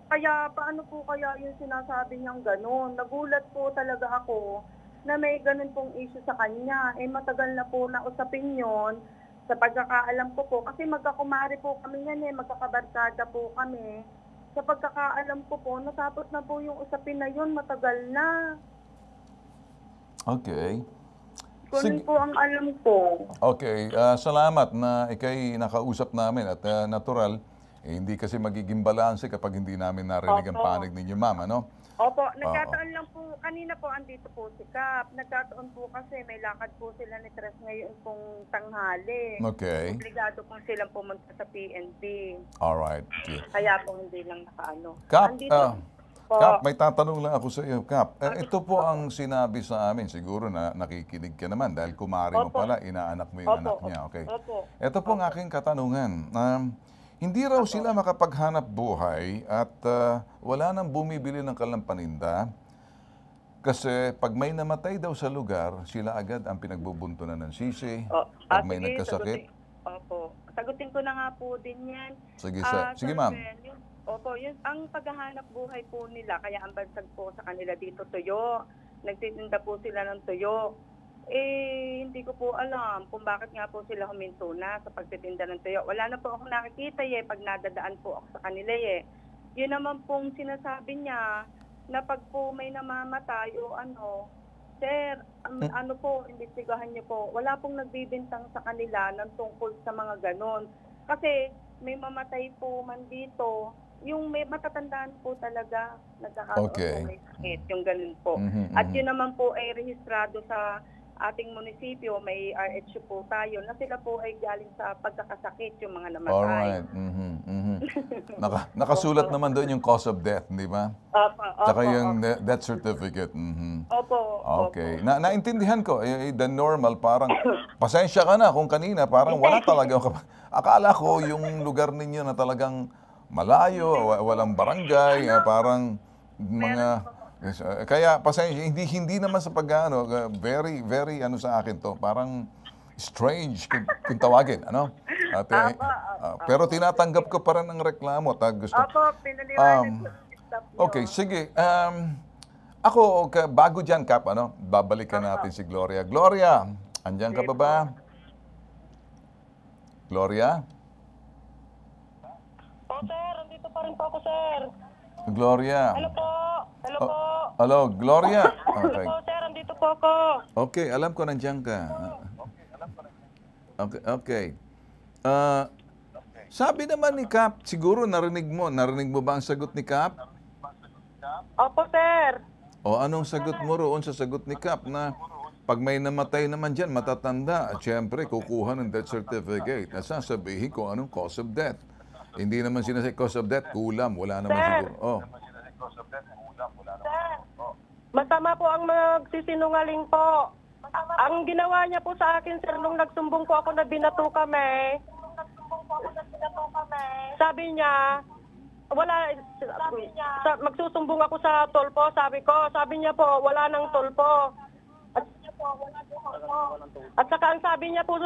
Kaya paano po kaya yung sinasabi niyang gano'n? Nagulat po talaga ako na may ganun pong issue sa kanya. Eh matagal na po na usapin yon sa pagkakaalam ko po. Kasi magkakumari po kami yan eh, magkakabarkada po kami. Sa pagkakaalam ko po, natapos na po yung usapin na yun, matagal na. Okay. Ganun po ang alam ko. Okay, salamat na ikay nakausap namin at natural, hindi kasi magiging balanse kapag hindi namin narinig ang panig ninyo, ma'am, ano? Opo, nagkataon lang po, kanina po andito po si Kap. Nagkataon po kasi may lakad po sila ni Tres ngayon pong tanghali. Okay. Obligado po silang pumunta sa PNP. Alright. Okay. Kaya po hindi lang nakaano. Kap, po. Kap, may tatanong lang ako sa iyo. Kap, ito po ang sinabi sa amin. Siguro na nakikinig ka naman dahil kumari mo pala, inaanak mo yung anak niya. Okay. Ito po ang aking katanungan. Hindi raw sila makapaghanap buhay at wala nang bumibili ng kalampaninda kasi pag may namatay daw sa lugar, sila agad ang pinagbubuntunan ng sisi. Pag may nagkasakit. Opo. Sagutin ko na nga po din yan. Sige, sige ma'am. Opo, yun, ang paghahanap buhay po nila, kaya ang bansag po sa kanila dito tuyo. Nagtitinda po sila ng tuyo. Eh, hindi ko po alam kung bakit nga po sila huminto na sa pagtitinda ng tuyo. Wala na po ako nakikita pag nadadaan po ako sa kanila Yun naman pong sinasabi niya na pag po may namamatay o ano, sir, ano po, imbestigahan niyo po. Wala pong nagbibintang sa kanila ng tungkol sa mga ganon. Kasi may mamatay po man dito, yung may matatandaan po talaga, nagkakaroon po may sakit, yung ganun po. At yun naman po ay rehistrado sa ating munisipyo, may RH po tayo, na sila po ay galing sa pagkakasakit, yung mga namatay. Alright. Nakasulat naman doon yung cause of death, di ba? Tsaka yung death certificate. Opo. Okay. Naintindihan ko, the normal, parang, pasensya ka na kung kanina, parang wala talaga. Akala ko yung lugar ninyo na talagang malayo, walang barangay, parang mga... kaya pasensya, hindi naman sa pag-ano, very ano sa akin to, parang strange kung tawagin, ano? At, pero tinatanggap ko pa rin ang reklamo at gusto. Okay, sige. Ako, bago dyan, Kap, ano, babalikan natin si Gloria. Gloria, andyan ka pa ba? Gloria? Sir, andito pa rin po ako, sir. Gloria. Hello po. Hello po. Hello, Gloria. Okay. Hello po, sir. Andito po ako. Okay, alam ko nandiyan ka. Okay. Sabi naman ni Kap, siguro narinig mo ba ang sagot ni Kap? Opo, sir. O anong sagot mo roon sa sagot ni Kap na pag may namatay naman dyan, matatanda, at syempre kukuha ng death certificate at sasabihin kung anong cause of death. Hindi naman sinasabi cause of death, kulam. Wala naman siguro. Masama po ang magsisinungaling po. Ang ginawa niya po sa akin, sir, nung nagsumbong po ako na binato kami, sabi niya, magsusumbong ako sa tolpo, sabi niya po, wala nang tolpo. At saka ang sabi niya po,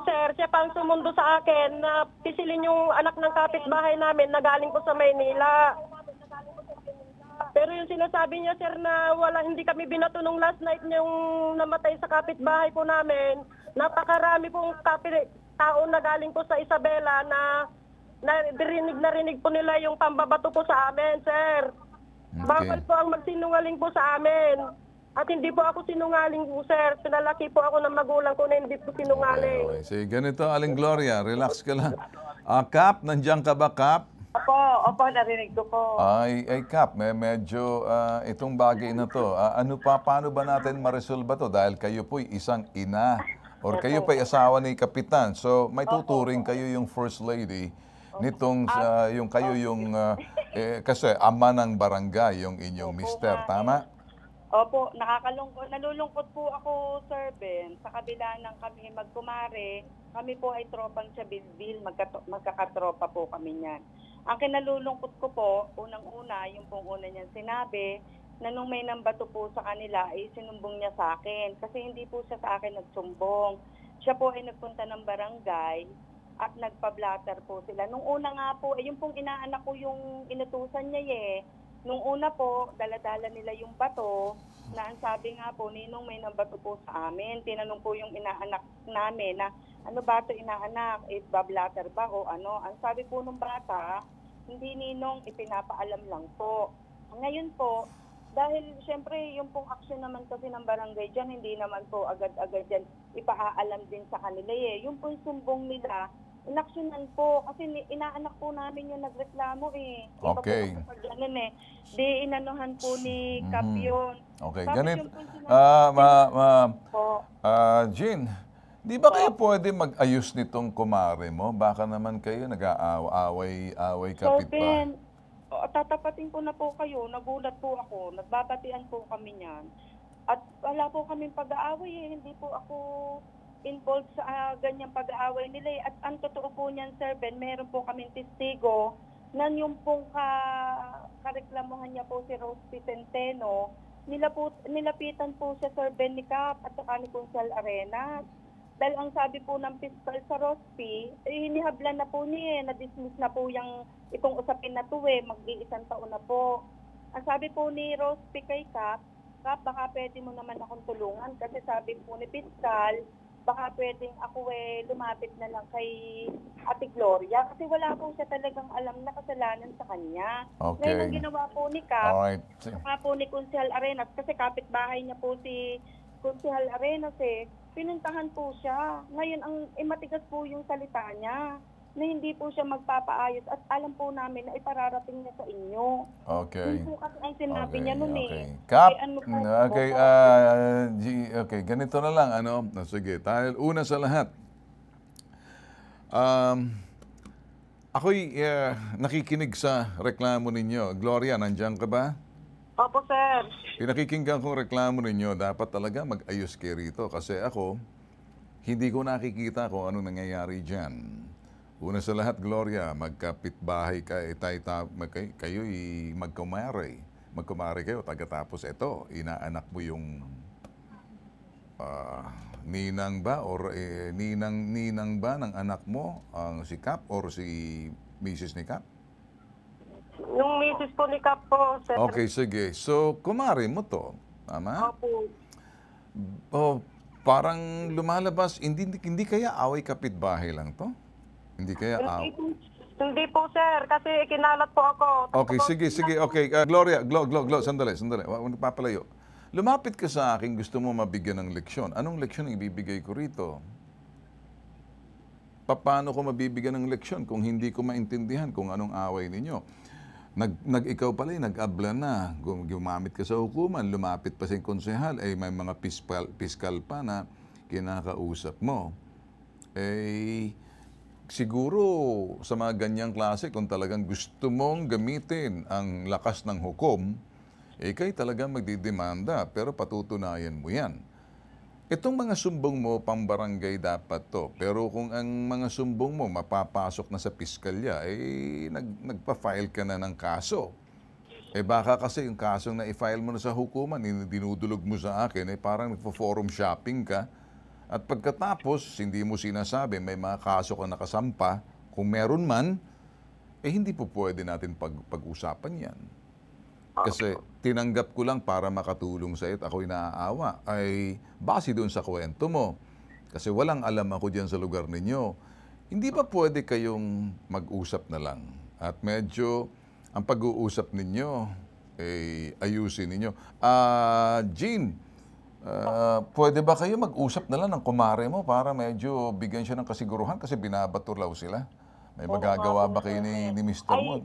sir, siya pang sumundo sa akin na pisilin yung anak ng kapitbahay namin na galing po sa Maynila. Pero yung sinasabi niya, sir, na hindi kami binato nung last night yung namatay sa kapitbahay po namin. Napakarami pong tao na galing po sa Isabela na narinig po nila yung pambabato po sa amin, sir. Okay. Bawal po ang magsinungaling po sa amin. At hindi po ako sinungaling po, sir. Pinalaki po ako ng magulang ko na hindi po sinungaling. Okay. Sige, ganito, Aling Gloria, relax ka lang. Kap, nandiyan ka ba, Kap? Opo, narinig ko po. Ay Kap, medyo itong bagay na to, paano ba natin ma-resolve to? Dahil kayo po'y isang ina or kayo po'y asawa ni Kapitan. So may tuturing kayo yung First Lady nitong kasi ama ng barangay yung inyong mister, tama? Opo, nalulungkot po ako, Sir Ben. Sa kabila ng kami magkumare, kami po ay tropang Chabilbil, magkakatropa po kami niyan. Ang kinalulungkot ko po, unang-una, yung pong una niyan sinabi, na nung may nambato po sa kanila, ay sinumbong niya sa akin. Kasi hindi po siya sa akin nagsumbong. Siya po ay nagpunta ng barangay at nagpa-blatter po sila. Nung una nga po, yung pong inaanak ko yung inutusan niya Nung una po, dala-dala nila yung bato, na ang sabi nga po, Ninong may nambato po sa amin. Tinanong po yung inaanak namin na, ano ba ito inaanak? Bablatter ba o ano? Ang sabi po ng bata, hindi Ninong, ipinapaalam lang po. Ngayon po, dahil siyempre yung pong aksyon naman kasi ng barangay dyan, hindi naman po agad-agad dyan ipaalam din sa kanila Yung pong sumbong nila, inaksyonan po kasi inaanak po namin yung nagreklamo Okay. Di inanuhan po ni Kap yun. Okay, Tapos ganit. yung po sinabi po, Jean, di ba kayo pwede mag-ayos nitong kumare mo? Baka naman kayo nag-aaway kapit pa. Ben, tatapatin ko na po kayo, nagulat po ako, nagbabatian po kami niyan. At wala po kaming pag-aaway hindi po ako involved sa ganyang pag-aaway nila At ang totoo po niyan, Sir Ben, meron po kaming testigo na yung pong kareklamuhan niya po si Rose Centeno, nilapitan po siya, Sir Ben, ni Kap at saka ni Consel Arenas. Dahil ang sabi po ng piskal sa Rospi, hinihablan na po niya na-dismiss na po itong usapin na to mag-iisang taon na po. Ang sabi po ni Rospi kay Kap, baka pwede mo naman akong tulungan kasi sabi po ni piskal, baka pwedeng ako lumapit na lang kay Ate Gloria kasi wala po siya talagang alam na kasalanan sa kanya. Okay. Ngayon ang ginawa po ni Kap, Alright. saka po ni Consel Arenas kasi kapitbahay niya po si Consel Arenas pinuntahan po siya. Ngayon ang matigas po yung salita niya na hindi po siya magpapaayos at alam po namin na ipararating niya sa inyo. Okay. Yun po kasi ang sinabi niya noon Kap, Okay, ganito na lang, sige, dahil una sa lahat, ako'y nakikinig sa reklamo ninyo. Gloria, nandiyan ka ba? Opo, sir. Pinakikinggan kong reklamo ninyo, dapat talaga mag-ayos kayo rito kasi ako, hindi ko nakikita kung anong nangyayari dyan. Una sa lahat, Gloria, magkapitbahay kayo'y magkumare. Magkumare kayo, tagatapos ito, inaanak mo yung ninang ba or ninang ba ng anak mo, ang si Kap or si Mrs. ni Kap? Yung Mrs. po ni Kap po, sir. Okay, sige. So, kumare mo to, tama? Opo. Parang lumalabas, hindi kaya away kapitbahay lang to? Hindi kaya Hindi po, sir. Kasi kinalat po ako. Okay, sige. Okay, Gloria, sandali. Huwag papalayo. Lumapit ka sa akin, gusto mo mabigyan ng leksyon. Anong leksyon ang ibibigay ko rito? Paano ko mabibigyan ng leksyon kung hindi ko maintindihan kung anong away ninyo? Ikaw pala, nag-abla na. Gumamit ka sa hukuman, lumapit pa sa konsehal, may mga piskal pa na kinakausap mo. Siguro sa mga ganyang klase, kung talagang gusto mong gamitin ang lakas ng hukom, kayo talagang magdidemanda, pero patutunayan mo yan. Itong mga sumbong mo, pambarangay dapat to. Pero kung ang mga sumbong mo mapapasok na sa piskalya, nagpa-file ka na ng kaso. Baka kasi yung kasong na-file mo na sa hukuman, dinudulog mo sa akin, parang nagpo-forum shopping ka. At pagkatapos, hindi mo sinasabi, may mga kaso ka nakasampa, kung meron man, hindi po pwede natin pag-usapan yan. Kasi tinanggap ko lang para makatulong sa iyo at ako'y naaawa. Base doon sa kwento mo. Kasi walang alam ako dyan sa lugar ninyo. Hindi ba pwede kayong mag-usap na lang? At medyo ang pag-uusap ninyo, ayusin ninyo. Jean, pwede ba kayo mag-usap na lang ng kumare mo para medyo bigyan siya ng kasiguruhan kasi binabato law sila? May magagawa ba kayo ni Mr. mo?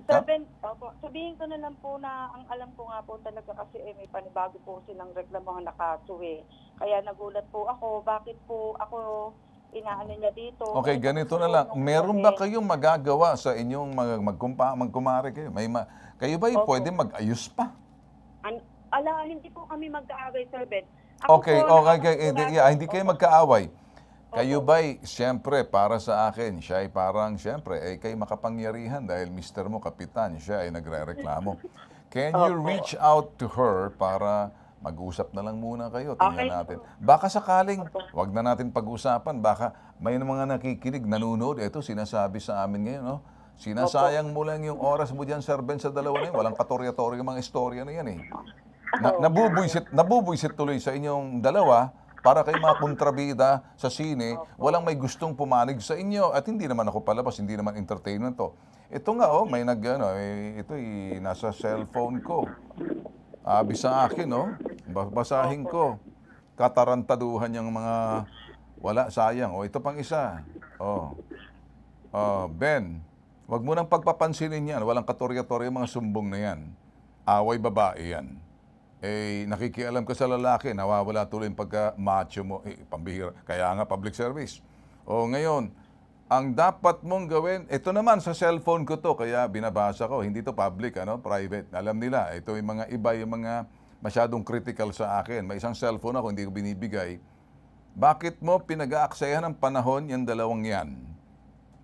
Sabihin ko na lang po na ang alam ko nga po talaga kasi may panibago po silang reklamo na kasuwi. Kaya nagulat po ako, bakit po ako inaano niya dito. Okay, ganito na lang. Meron ba kayong magagawa sa inyong magkumare kayo? Kayo ba pwede mag-ayos pa? Hindi po kami mag-aaway, Sir Ben. Okay. Hindi kayo magkaaway. Kayo ba'y, siyempre, para sa akin, siya ay parang, siyempre, kayo makapangyarihan dahil mister mo, kapitan, siya ay nagre-reklamo. Can you reach out to her para mag-usap na lang muna kayo? Tingnan natin. Baka sakaling, wag na natin pag-usapan, baka may mga nakikinig, nanonood, ito, sinasabi sa amin ngayon, no? Sinasayang mo lang yung oras mo dyan, Sir Ben, sa dalawa na yun. Walang katorya-torya mga istorya na yan, eh. Nabubwisit tuloy sa inyong dalawa para kayo mga kontrabida sa sine, walang may gustong pumanig sa inyo at hindi naman ako palabas, hindi naman entertainment to. Ito nga may ito nasa cellphone ko. Abi sa akin basahin ko. Katarantaduhan yung mga wala sayang. Ito pang isa. Ben, wag mo nang pagpapansinin yan, walang katorya-torya mga sumbong na yan. Away babae yan. Nakikialam ka sa lalaki, nawawala tuloy yung pagka-macho mo, pambihira. Kaya nga, public service. Ngayon, ang dapat mong gawin, ito naman sa cellphone ko to, kaya binabasa ko, hindi to public, private. Alam nila, ito yung mga iba, yung mga masyadong critical sa akin. May isang cellphone ako, hindi ko binibigay. Bakit mo pinag-aaksayahan ng panahon yung dalawang yan?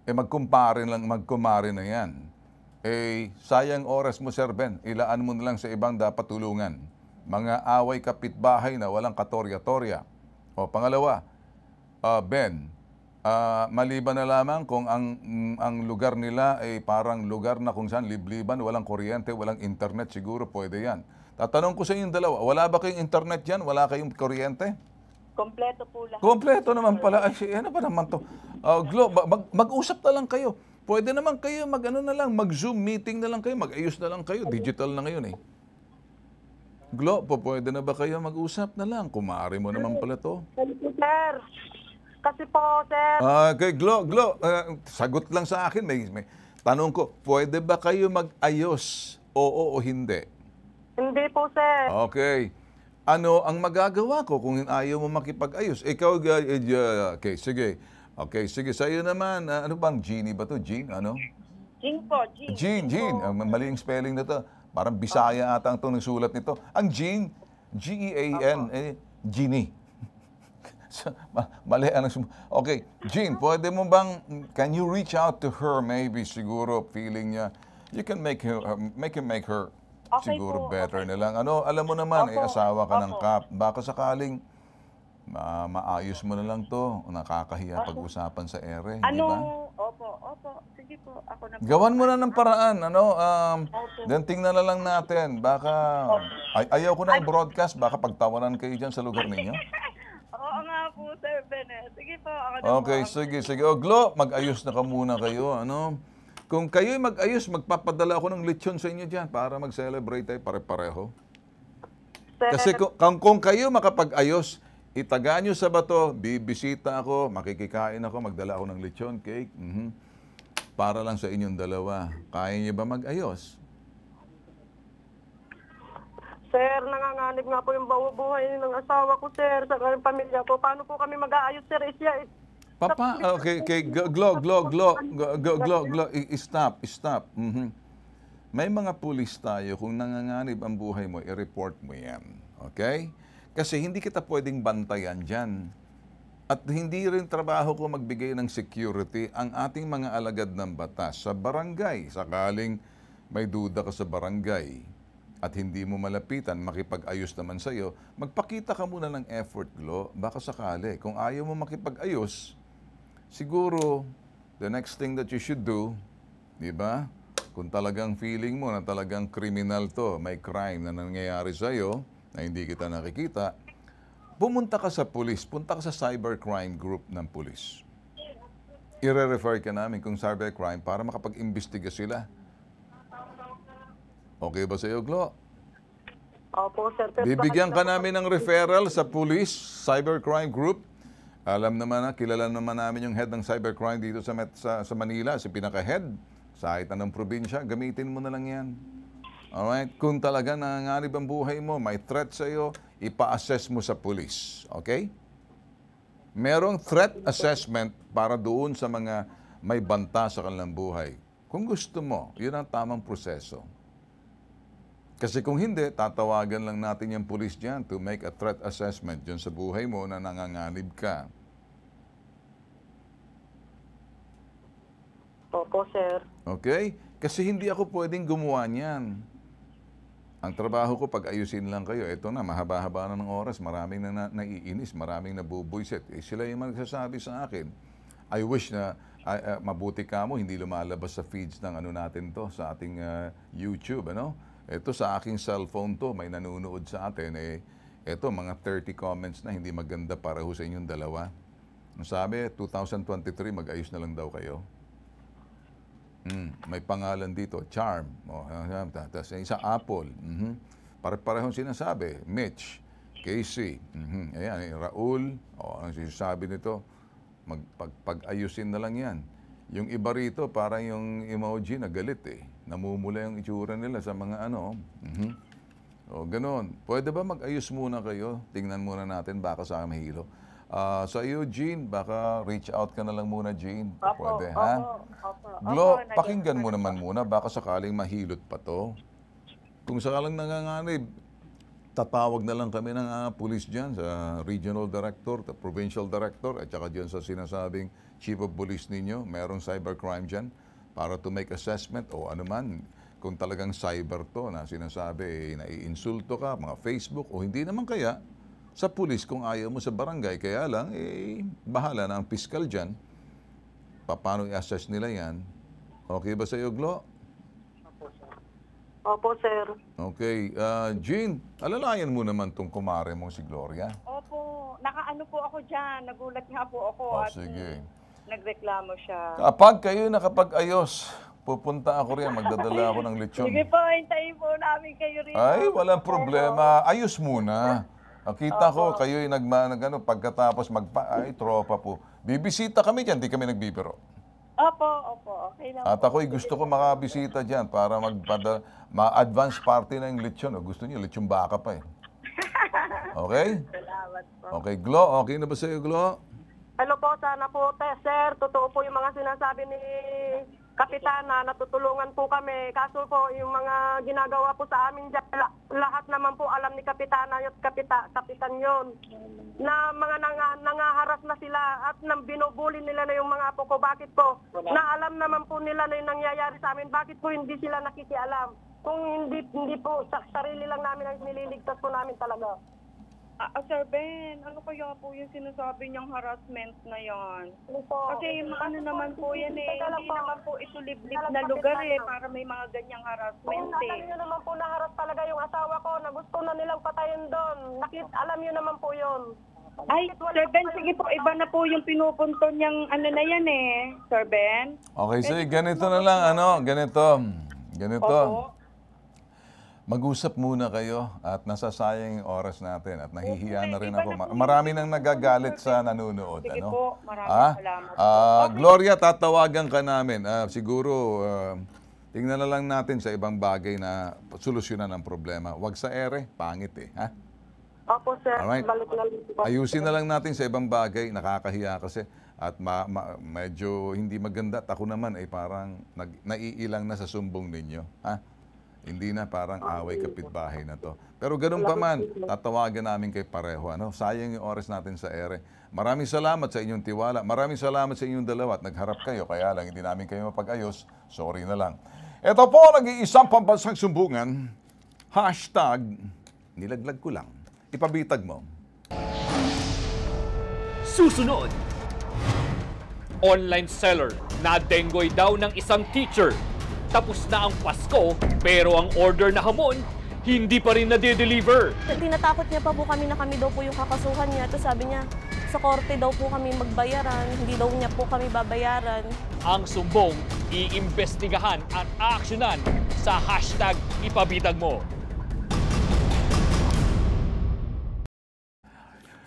Magkumare na yan. Sayang oras mo, Sir Ben, ilaan mo na lang sa ibang dapat tulungan. Mga away kapitbahay na walang katorya-torya. Pangalawa, Ben, maliban na lamang kung ang lugar nila ay parang lugar na kung saan libliban, walang kuryente, walang internet, siguro pwede yan. Tatanong ko sa inyong dalawa, wala ba kayong internet dyan? Wala kayong kuryente? Kompleto po lahat. Kompleto naman pala. Ano ba naman to? Glo, mag-usap na lang kayo. Pwede naman kayo mag-Zoom meeting na lang kayo, mag-ayos na lang kayo. Digital na ngayon Glo, pwede na ba kayo mag-usap na lang? Kumari mo naman pala to. Sir, kasi po, sir. Okay, Glo, sagot lang sa akin. May tanong ko, pwede ba kayo mag-ayos? Oo o hindi? Hindi po, sir. Okay. Ano ang magagawa ko kung ayaw mo makipag-ayos? Ikaw, okay, sige. Okay, sige, sa'yo naman. Ano bang Jeannie ba to? Jean, ano? Jean po, Jean. Jean. Mali yung spelling na to. Parang Bisaya ata ang itong nagsulat nito. Ang Jean, G-E-A-N, Jeannie. Mali ang okay, Jean, pwede mo bang, can you reach out to her maybe siguro feeling niya, you can make her Okay siguro po, better na lang. Alam mo naman, asawa ka ng kap. Baka sakaling maayos mo na lang to. Nakakahiya pag-usapan sa ere, di ba? Opo. Sige po, ako na po. Gawan mo na ng paraan, then tingnan na lang natin. Baka, ayaw ko na i-broadcast, baka pagtawanan kayo dyan sa lugar ninyo. Oo nga po, Sir Ben. Sige po, ako na Okay, sige. Glo, mag-ayos na ka muna kayo, Kung kayo'y mag-ayos, magpapadala ako ng lechon sa inyo dyan para mag-celebrate tayo pare-pareho. Kasi kung kayo makapag-ayos, itaga nyo sa bato, bibisita ako, makikikain ako, magdala ako ng lechon, cake. Para lang sa inyong dalawa. Kaya niyo ba mag-ayos? Sir, nanganganib nga po yung buhay ng asawa ko, sir, sa pamilya ko. Paano po kami mag-aayos, sir? Papa, okay, Glo, stop. May mga pulis tayo, kung nanganganib ang buhay mo, i-report mo yan. Okay? Kasi hindi kita pwedeng bantayan dyan. At hindi rin trabaho ko magbigay ng security ang ating mga alagad ng batas sa barangay. Sakaling may duda ka sa barangay at hindi mo malapitan, makipag-ayos naman sa'yo, magpakita ka muna ng effort, Glo. Baka sakali. Kung ayaw mo makipag-ayos, siguro, the next thing that you should do, di ba? Kung talagang feeling mo na talagang criminal to, may crime na nangyayari sa'yo, na hindi kita nakikita, pumunta ka sa pulis, punta ka sa cybercrime group ng pulis. I-refer ka namin kung cybercrime para makapag-imbestiga sila. Okay ba sa iyo, Glo? Opo, sir. Bibigyan ka namin ng referral sa pulis, cybercrime group. Alam naman na, kilala naman namin yung head ng cybercrime dito sa Manila, si pinaka-head. Sa kahit anong probinsya, gamitin mo na lang yan. Alright? Kung talaga nanganganib ang buhay mo, may threat sa iyo, ipa-assess mo sa police. Okay? Merong threat assessment para doon sa mga may banta sa kanilang buhay. Kung gusto mo, yun ang tamang proseso. Kasi kung hindi, tatawagan lang natin yung police dyan to make a threat assessment dyan sa buhay mo na nanganganib ka. Opo, sir. Okay? Kasi hindi ako pwedeng gumawa niyan. Ang trabaho ko, pag ayusin lang kayo, ito na, mahaba-haba na ng oras, maraming na naiinis, maraming nabubuisit. Sila yung magsasabi sa akin, I wish na mabuti ka mo, hindi lumalabas sa feeds ng ano natin to, sa ating YouTube, ano? Ito sa aking cellphone to, may nanonood sa atin, ito, mga 30 comments na hindi maganda para ho sa inyong dalawa. Sabi, 2023, mag-ayos na lang daw kayo. May pangalan dito, Charm. Tapos isa, Apple. Pare-parehong sinasabi. Mitch, Casey. Ayan, Raul. Ang sinasabi nito, pag-ayusin na lang yan. Yung iba rito, parang yung emoji na galit eh. Namumula yung itsura nila sa mga ano. O, ganun. Pwede ba mag-ayos muna kayo? Tingnan muna natin, baka sa mahilo. Sa iyo, Jean, baka reach out ka na lang muna, Jean. Pwede, ha? Glo, pakinggan mo naman muna, baka sakaling mahilot pa to. Kung sakaling nanganganib, tatawag na lang kami ng police dyan, sa regional director, the provincial director, at saka dyan sa sinasabing chief of police ninyo, merong cybercrime dyan, para to make assessment o ano man, kung talagang cyber to na sinasabi, naiinsulto ka, mga Facebook, o hindi naman kaya, sa pulis kung ayaw mo sa barangay, kaya lang, bahala na ang piskal dyan. Paano i-assess nila yan? Okay ba sa iyo, Glo? Opo, sir. Okay. Jean, alalayan mo naman tong kumare mo si Gloria. Opo. Nakaano po ako dyan. Nagulat nga po ako. Sige. Nagreklamo siya. Kapag kayo nakapag-ayos, pupunta ako riyan, magdadala ako ng lechon. Sige po, hintayin po namin kayo rin. Ay, walang problema. Ayos muna. Kita ko, kayo'y pagkatapos tropa po. Bibisita kami dyan, di kami nagbibiro. Opo. Okay lang. At ako'y gusto ko makabisita dyan para ma-advance party na yung lechon. Gusto niyo, lechon baka pa eh. Okay? Salamat po. Okay, Glo, okay na ba sa'yo, Glo? Hello po, sana po, sir. Totoo po yung mga sinasabi ni Kapitana, natutulungan po kami. Kaso po, yung mga ginagawa po sa amin dyan, lahat naman po alam ni Kapitana at Kapitan yun. Na mga nangaharas na sila at binubuli nila na yung mga apo ko. Bakit po? Na alam naman po nila na yung nangyayari sa amin. Bakit po hindi sila nakikialam? Kung hindi po, sarili lang namin ang nililigtas po namin talaga. Sir Ben, ano kaya po yung sinasabi niyang harassment na yan? Kasi ano naman po yan eh, hindi naman po ito liblib na lugar eh, para may mga ganyang harassment eh. Alam niyo naman po naharas talaga yung asawa ko na gusto na nilang patayin doon. Alam niyo naman po yun. Ay, Sir Ben, sige po, iba na po yung pinupunto niyang ano na yan eh, Sir Ben. Okay, sige, ganito na lang, ganito. Mag-usap muna kayo at nasasayang yung oras natin at nahihiya na rin ako. Marami nang nagagalit sa nanonood. Sige po, maraming salamat. Gloria, tatawagan ka namin. Siguro, tingnan na lang natin sa ibang bagay na solusyonan ang problema. Huwag sa ere, pangit eh. Ha? Opo, sir. Alright. Balik na lang po. Ayusin na lang natin sa ibang bagay. Nakakahiya kasi. At medyo hindi maganda. At ako naman ay parang naiilang na sa sumbong ninyo. Ha? Hindi na parang away kapitbahay na to. Pero ganun pa man, tatawagan namin kay pareho. Sayang yung oras natin sa ere. Maraming salamat sa inyong tiwala. Maraming salamat sa inyong dalawa at nagharap kayo. Kaya lang, hindi namin kayo mapag-ayos. Sorry na lang. Ito po, nag-iisang pambansang sumbungan. # nilaglag ko lang. Ipabitag mo. Susunod, online seller na denggoy daw ng isang teacher. Tapos na ang Pasko, pero ang order na hamon, hindi pa rin na-deliver. Tinatakot niya pa po kami na kami daw po yung kakasuhan niya. Tapos sabi niya, sa korte daw po kami magbayaran, hindi daw niya po kami babayaran. Ang sumbong, iimbestigahan at aaksyonan sa #ipabitagmo.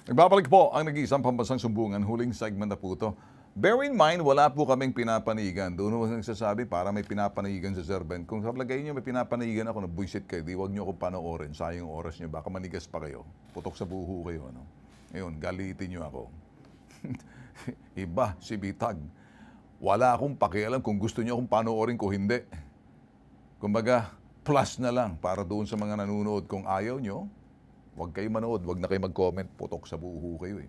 Nagbabalik po ang nag-iisang pambansang sumbungan. Huling segment na po ito. Bear in mind, wala po kaming pinapanigan. Doon mo nagsasabi para may pinapanigan sa Sir Ben. Kung sa lagay nyo may pinapanigan ako, nag-buisit kayo, di wag nyo akong panoorin. Sayang oras nyo. Baka manigas pa kayo. Putok sa buho kayo. Ano? Ngayon, galitin nyo ako. Iba, si Bitag. Wala akong pakialam kung gusto nyo akong panoorin ko hindi. Kumbaga, plus na lang para doon sa mga nanonood. Kung ayaw nyo, huwag kayo manood, huwag na kayo mag-comment, putok sa buho kayo eh.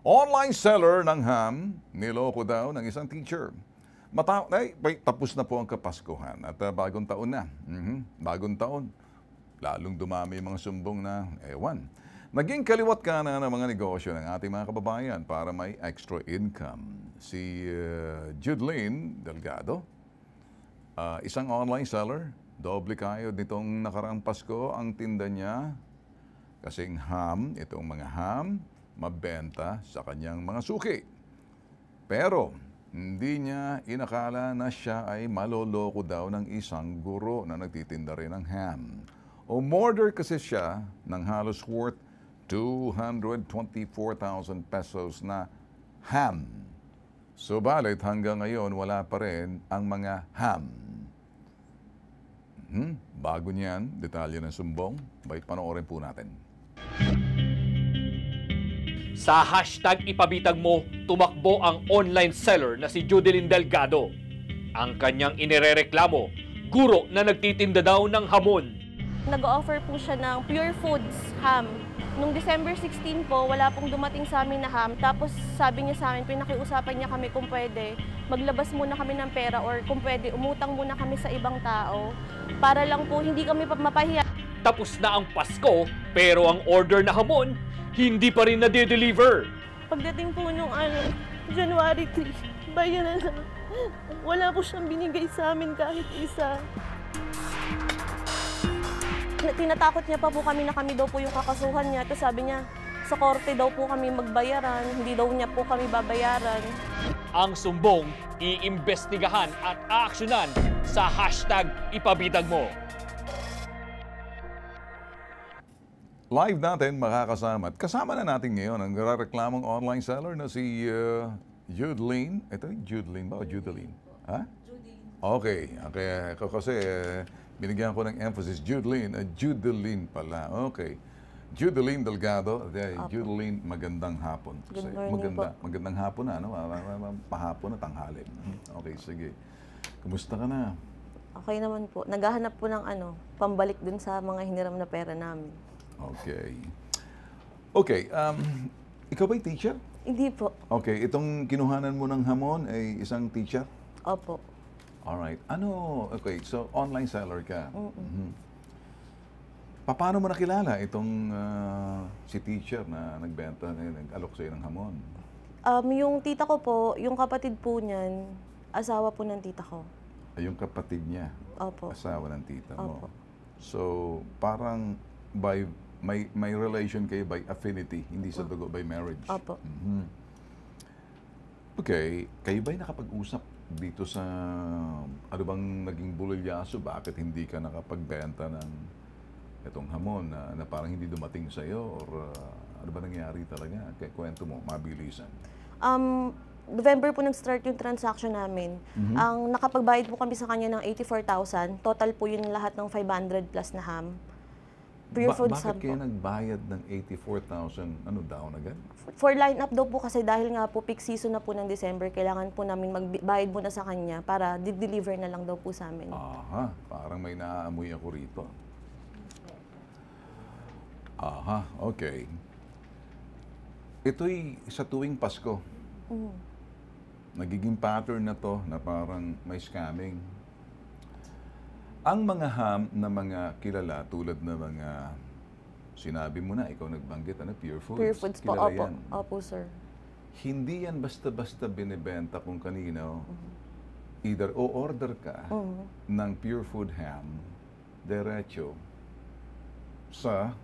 Online seller ng ham, niloko daw ng isang teacher. Tapos na po ang Kapaskuhan at bagong taon na. Bagong taon. Lalong dumami yung mga sumbong na ewan. Naging kaliwat ka na ng mga negosyo ng ating mga kababayan para may extra income. Si Judeline Delgado, isang online seller, doble kayod nitong nakaraang Pasko ang tinda niya. Kasing ham, itong mga ham, mabenta sa kanyang mga suki. Pero, hindi niya inakala na siya ay maloloko daw ng isang guro na nagtitinda rin ng ham. Umorder kasi siya ng halos worth 224,000 pesos na ham. Subalit hanggang ngayon wala pa rin ang mga ham. Bago niyan, detalye ng sumbong, bait panoorin po natin. Sa hashtag ipabitag mo, tumakbo ang online seller na si Judeline Delgado. Ang kanyang inirereklamo, guro na nagtitinda daw ng hamon. Nag-offer po siya ng Pure Foods ham. Nung December 16 po, wala pong dumating sa amin na ham. Tapos sabi niya sa amin, pinakiusapan niya kami kung pwede, maglabas muna kami ng pera or kung pwede, umutang muna kami sa ibang tao para lang po hindi kami mapahiya. Tapos na ang Pasko, pero ang order na hamon, hindi pa rin na-deliver. Pagdating po nung January 3, bayan na. Wala po siyang binigay sa amin kahit isa. Tinatakot niya pa po kami na kami daw po yung kakasuhan niya. Tapos sabi niya, sa korte daw po kami magbayaran, hindi daw niya po kami babayaran. Ang sumbong, iimbestigahan at aaksyonan sa hashtag ipabitag mo. Live natin makakasama at kasama na natin ngayon ang nagreklamong online seller na si Judeline. Ito yung Judeline ba o Judeline? Ha? Judeline. Okay. Kasi binigyan ko ng emphasis. Judeline pala. Okay. Judeline Delgado. Judeline, magandang hapon. Magandang hapon na. Ano? Pahapon na tanghali. Okay, sige. Kumusta ka na? Okay naman po. Naghahanap po ng pambalik dun sa mga hiniram na pera namin. Okay, ikaw ba'y teacher? Hindi po. Okay, itong kinuhanan mo ng hamon ay isang teacher? Opo. Alright. Okay, so online seller ka. Paano mo nakilala itong si teacher na nagbenta, nag-alok sa'yo ng hamon? Yung tita ko po, yung kapatid po niyan, asawa po ng tita ko. Ay, yung kapatid niya? Opo. Asawa ng tita mo? Opo. So, parang may relation kayo by affinity, hindi sa dugo, by marriage. Opo. Okay, kayo ba'y nakapag-usap dito sa ano bang naging bulilyaso? Bakit hindi ka nakapagbenta ng itong hamon na parang hindi dumating sa'yo? Or ano ba nangyari talaga? Kaya kwento mo, mabilisan. November po nag-start yung transaction namin. Ang nakapagbayad po kami sa kanya ng 84,000. Total po yun lahat ng 500 plus na ham. Pure Foods ham po. Bakit kayo nagbayad ng 84,000? Ano down agad? For line-up daw po kasi dahil nga po peak season na po ng December, kailangan po namin magbayad muna sa kanya para di-deliver na lang daw po sa amin. Aha, parang may naaamoy ako rito. Aha, okay. Ito'y sa tuwing Pasko. Nagiging pattern na to na parang may scamming. Ang mga ham na mga kilala tulad na mga sinabi mo na, ikaw nagbanggit, Pure Foods. Pure Foods po, kilala opo. yan. Opo, sir. Hindi yan basta-basta binibenta kung kanino. Either o-order ka ng Pure Food ham, diretso sa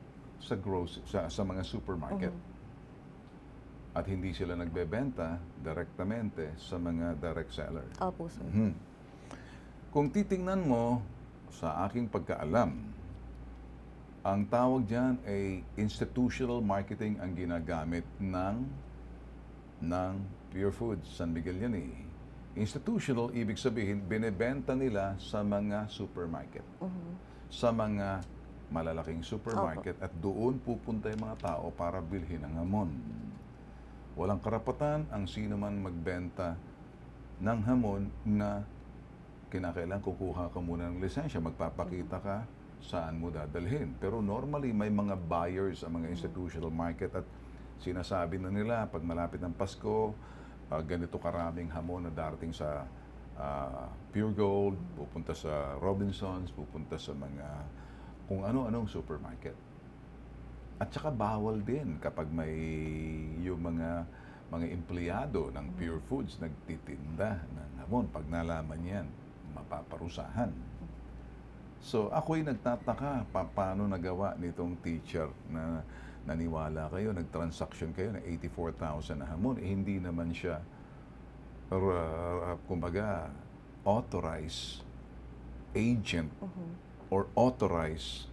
mga supermarket. At hindi sila nagbebenta direktamente sa mga direct seller. Opo, sir. Kung titingnan mo, sa aking pagkaalam, Ang tawag dyan ay institutional marketing ang ginagamit ng Pure Foods. San Miguel yan eh. Institutional, ibig sabihin, binebenta nila sa mga supermarket. Sa mga malalaking supermarket at doon pupunta yung mga tao para bilhin ang hamon. Walang karapatan ang sino man magbenta ng hamon na kinakailangan kukuha ka muna ng lisensya, magpapakita ka saan mo dadalhin. Pero normally may mga buyers ang mga institutional market at sinasabi na nila pag malapit ng Pasko, ganito karaming hamon na darating sa Pure Gold, pupunta sa Robinsons, pupunta sa mga kung ano-anong supermarket. At saka bawal din kapag may yung mga empleyado ng Pure Foods nagtitinda ng hamon. Pag nalaman yan, mapaparusahan. So ako'y nagtataka paano nagawa nitong teacher na naniwala kayo, nagtransaction kayo ng 84,000 na hamon. Hindi naman siya, kumbaga, authorized agent or authorized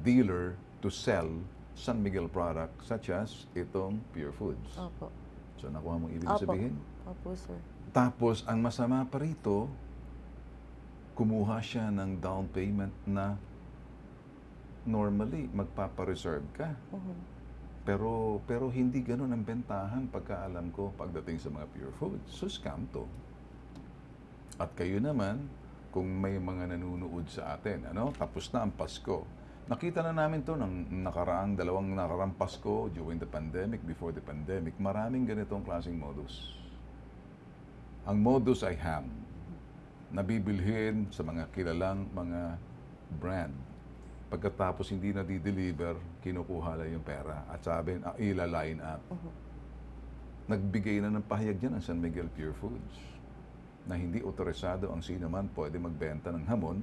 dealer to sell San Miguel product such as itong Pure Foods. Opo. So nakuha mong ibig Opo. sabihin? Opo, sir. Tapos, ang masama pa rito, kumuha siya ng down payment na normally magpapareserve ka. Pero hindi ganun ang bentahan pagkaalam ko pagdating sa mga Pure Foods. So, scam to. At kayo naman, kung may mga nanunood sa atin, tapos na ang Pasko. Nakita na namin to ng dalawang nakaraang Pasko during the pandemic, before the pandemic. Maraming ganitong klaseng modus. Ang modus ay ham. Nabibilhin sa mga kilalang mga brand. Pagkatapos hindi na di-deliver, kinukuha lang yung pera at sabi, ila-line up. Nagbigay na ng pahayag dyan ang San Miguel Pure Foods na hindi otorisado ang sino man pwede magbenta ng hamon.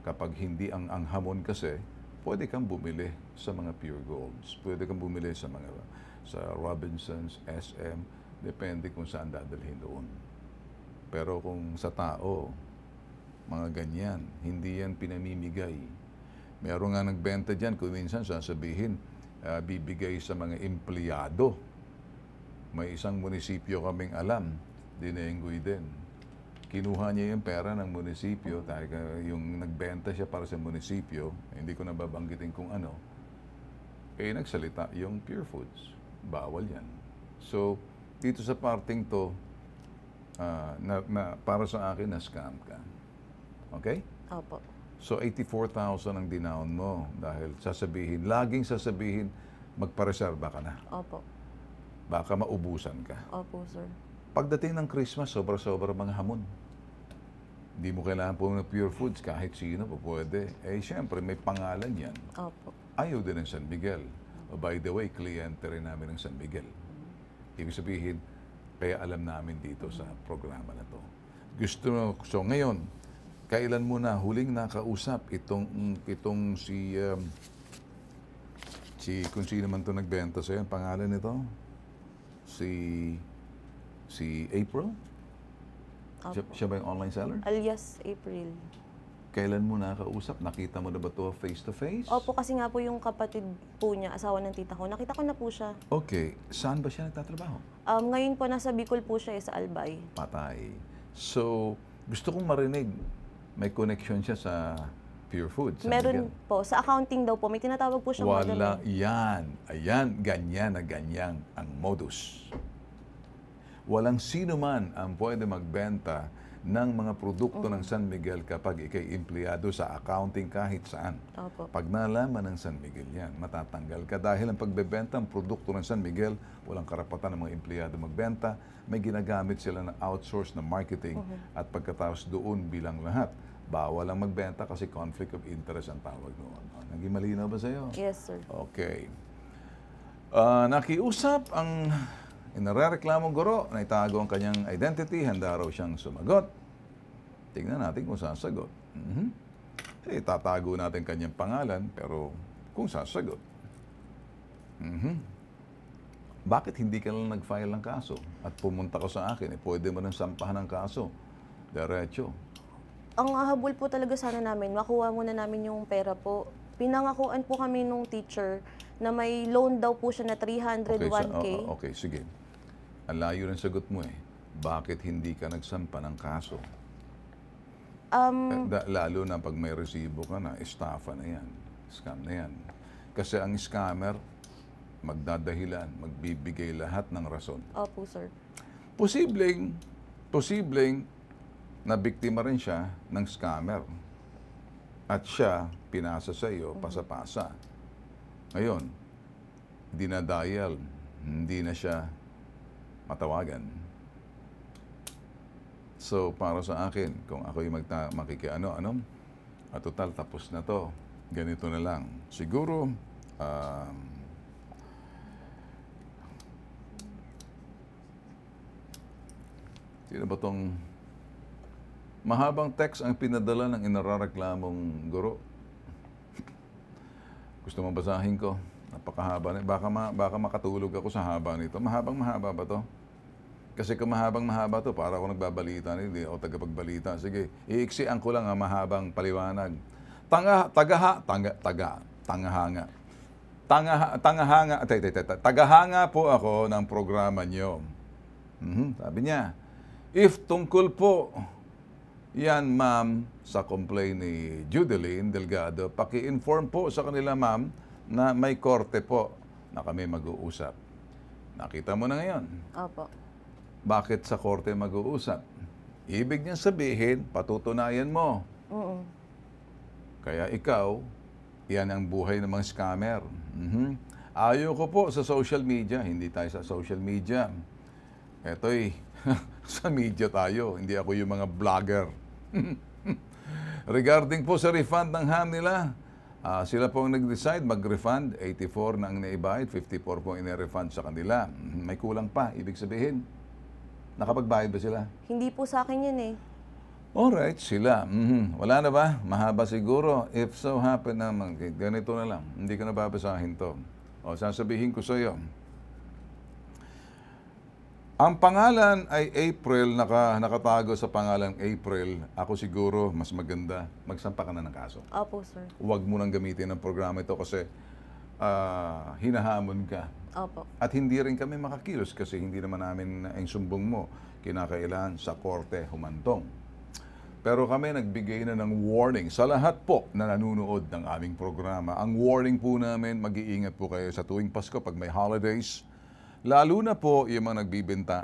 Kapag hindi ang hamon kasi, pwede kang bumili sa mga Pure Golds. Pwede kang bumili sa Robinsons, SM, depende kung saan dadalhin doon. Pero kung sa tao, mga ganyan, hindi yan pinamimigay. Meron nga nagbenta dyan, kung minsan sasabihin, bibigay sa mga empleyado. May isang munisipyo kaming alam, Dinenggoy din. Kinuha niya yung pera ng munisipyo, yung nagbenta siya para sa munisipyo, hindi ko nababanggitin kung ano, nagsalita yung Pure Foods. Bawal yan. So, dito sa parting to, para sa akin, na-scam ka. Okay? Opo. So, 84,000 ang dinaon mo dahil laging sasabihin, magpareserba ka na. Opo. Baka maubusan ka. Opo, sir. Pagdating ng Christmas, sobra-sobra mga hamon. Hindi mo kailangan po ng Pure Foods, kahit sino po pwede. Siyempre, may pangalan yan. Opo. Ayaw din ng San Miguel. By the way, kliyente rin namin ng San Miguel. Ibig sabihin, kaya alam namin dito sa programa na to. So ngayon, kailan mo na huling nakausap itong si kung sino man to nagbenta sa'yo, ang pangalan nito? Si April? Siya ba yung online seller? Alias April. Kailan mo nakausap? Nakita mo na ba ito face-to-face? Opo, kasi nga po yung kapatid po niya, asawa ng tita ko, nakita ko na po siya. Okay. Saan ba siya nagtatrabaho? Ngayon po, nasa Bicol po siya, sa Albay. Patay. So, gusto kong marinig, may connection siya sa Pure Foods. Meron po. Sa accounting daw po, may tinatawag po siyang model. Wala yan. Ayan, ganyan na ganyan ang modus. Walang sino man ang pwede magbenta ng mga produkto ng San Miguel kapag ikay empleyado sa accounting kahit saan. Opo. Pag nalaman ng San Miguel yan, matatanggal ka. Dahil ang pagbebenta ng produkto ng San Miguel, walang karapatan ng mga empleyado magbenta. May ginagamit sila ng outsource na marketing at pagkatapos doon bilang lahat. Bawal ang magbenta kasi conflict of interest ang tawag noon. Naging malinaw ba sa'yo? Yes, sir. Okay. Nakiusap ang inarereklamong guro na itago ang kanyang identity, handa raw siyang sumagot. Tingnan natin kung sasagot. Tatago natin kanyang pangalan, pero kung sasagot. Bakit hindi ka lang nag-file ng kaso at pumunta ka sa akin? Pwede mo nang sampahan ng kaso. Diretso. Ang habol po talaga sana namin, makuha muna namin yung pera po. Pinangakuan po kami nung teacher na may loan daw po siya na 301K. Okay, sige. Ang layo ng sagot mo eh. Bakit hindi ka nagsampa ng kaso? Lalo na pag may resibo ka na, estafa na yan. Scam na yan. Kasi ang scammer, magdadahilan, magbibigay lahat ng rason. Opo, sir. Posibleng na biktima rin siya ng scammer. At siya, pinasa sa iyo, pasapasa. Ngayon, dinadial, hindi na siya matawagan. So, para sa akin, kung ako'y makikiano-ano, at total, tapos na to. Ganito na lang. Siguro, sino ba tong mahabang text ang pinadala ng inarareklamong guro? Gusto mo basahin ko? Napakahaba na. Baka makatulog ako sa haba nito. Mahaba ba to? Kasi kung mahaba to, para ako nagbabalita, hindi ako tagapagbalita. Sige, iiksian ko lang ang mahabang paliwanag. Tagahanga po ako ng programa nyo. Sabi niya, if tungkol po yan, ma'am, sa complaint ni Judeline Delgado, paki-inform po sa kanila, ma'am, na may korte po na kami mag-uusap. Nakita mo na ngayon. Opo. Bakit sa korte mag-uusap? Ibig niyang sabihin, patutunayan mo. Kaya ikaw, yan ang buhay ng mga scammer. Ayaw ko po sa social media. Hindi tayo sa social media. Eto'y, sa media tayo. Hindi ako yung mga vlogger. Regarding po sa refund ng ham nila, sila po ang nag-decide mag-refund. 84 na ang naibayad, 54 po ang ina-refund sa kanila. May kulang pa, ibig sabihin. Nakapagbayad ba sila? Hindi po sa akin yun eh. Alright, sila. Wala na ba? Mahaba siguro. If so happen na, ganito na lang. Hindi ko na babasahin to. O, sasabihin ko sa iyo. Ang pangalan ay April, nakatago sa pangalan April. Ako siguro, mas maganda, magsampa ka na ng kaso. Opo, sir. Huwag mo nang gamitin ang programa ito kasi hinahamon ka. Opo. At hindi rin kami makakilos kasi hindi naman namin ang sumbong mo kinakailangan sa korte humantong. Pero kami nagbigay na ng warning sa lahat po na nanunood ng aming programa. Ang warning po namin, mag-iingat po kayo sa tuwing Pasko pag may holidays. Lalo na po yung mga nagbibenta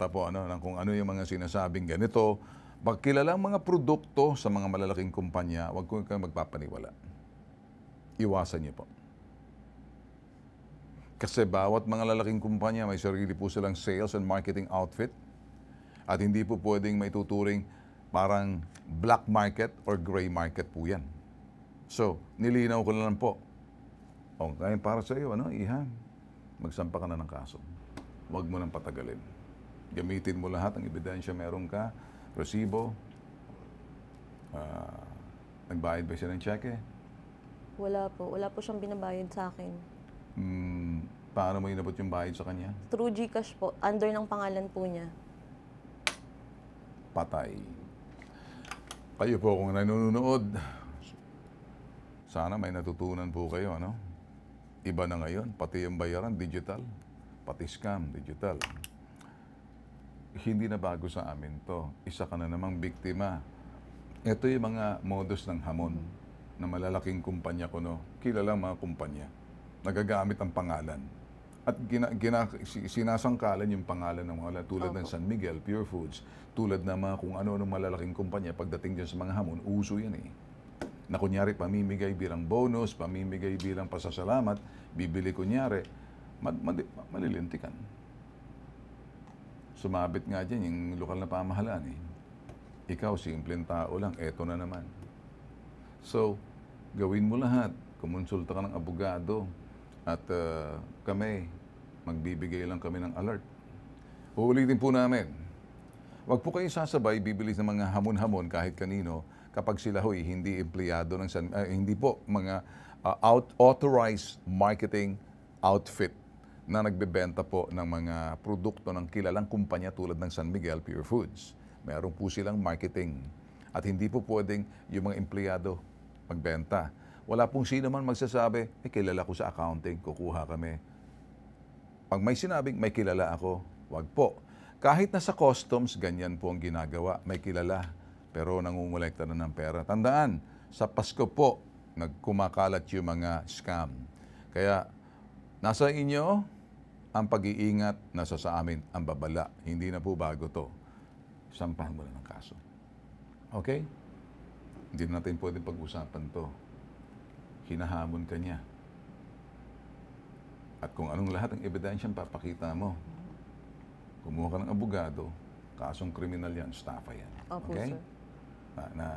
po ng kung ano yung mga sinasabing ganito. Pagkilalang mga produkto sa mga malalaking kumpanya, huwag ko kayong magpapaniwala. Iwasan niyo po. Kasi bawat mga lalaking kumpanya may sarili po silang sales and marketing outfit at hindi po pwedeng may tuturing parang black market or gray market po yan. So, nilinaw ko na lang po. Okay, para sa iyo, Iha, magsampa ka na ng kaso. Huwag mo nang patagalin. Gamitin mo lahat ng ebidensya meron ka, resibo, nagbayad ba siya ng cheque? Wala po. Wala po siyang binabayad sa akin. Paano mo inabot yung bayad sa kanya? Through GCash po. Under ng pangalan po niya. Patay. Kayo po kung nanonood, sana may natutunan po kayo, Iba na ngayon, pati yung bayaran, digital. Pati scam, digital. Hindi na bago sa amin to. Isa ka na namang biktima. Ito yung mga modus ng hamon na malalaking kumpanya ko, kilalang mga kumpanya. Nagagamit ang pangalan. At sinasangkalan yung pangalan ng mga tulad ng San Miguel, Pure Foods, tulad ng mga kung ano ng malalaking kumpanya, pagdating dyan sa mga hamon, uso yan eh. Na kunyari, pamimigay bilang bonus, pamimigay bilang pasasalamat, bibili kunyari, malilintikan. Sumabit nga dyan yung lokal na pamahalaan eh. Ikaw, simpleng tao lang, eto na naman. So, gawin mo lahat. Kumonsulta ka ng abogado at kami, magbibigay lang kami ng alert. Uulitin po namin. Huwag po kayo sasabay, bibili ng mga hamon-hamon kahit kanino kapag sila ho'y hindi empleyado ng hindi po mga authorized marketing outfit na nagbebenta po ng mga produkto ng kilalang kumpanya tulad ng San Miguel Pure Foods. Meron po silang marketing. At hindi po pwedeng yung mga empleyado magbenta. Wala pong sino man magsasabi, kilala ko sa accounting, kukuha kami. Pag may sinabing, may kilala ako, wag po. Kahit na sa customs, ganyan po ang ginagawa. May kilala, pero nangungulekta na ng pera. Tandaan, sa Pasko po, nagkumakalat yung mga scam. Kaya, nasa inyo ang pag-iingat, nasa sa amin ang babala. Hindi na po bago to. Sampahan mo na ng kaso. Okay? Hindi natin pwedeng pag-usapan to. Hinahamon ka niya. At kung anong lahat ng ebidensyang papakita mo, kumuha ka ng abogado, kasong kriminal yan, estafa yan. Opo, Okay? sir.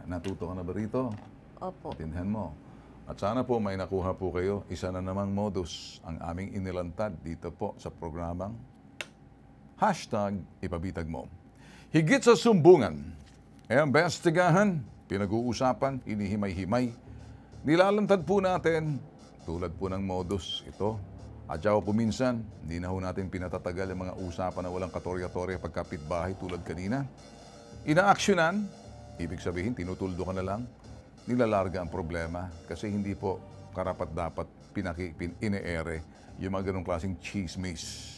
Natuto ka na ba rito? Opo. Tindihan mo. At sana po may nakuha po kayo. Isa na namang modus ang aming inilantad dito po sa programang #Ipabitag Mo. Higit sa sumbungan, imbestigahan, pinag-uusapan, hinihimay-himay. Nilalantad po natin, tulad po ng modus ito. At saka po minsan, hindi na ho natin pinatatagal ang mga usapan na walang katorya-torya pagkapitbahay tulad kanina. Inaaksyonan, ibig sabihin, tinutuldo ka na lang, nilalarga ang problema kasi hindi po karapat-dapat ine-ere yung mga ganong klaseng chismis.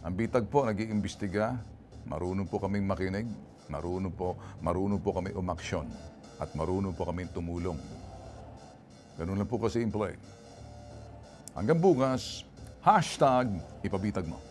Ang bitag po, nag-iimbestiga, marunong po kaming makinig, marunong po kami umaksyon, at marunong po kaming tumulong. Ganun lang po kasi simple. Hanggang bukas, #Ipabitag Mo.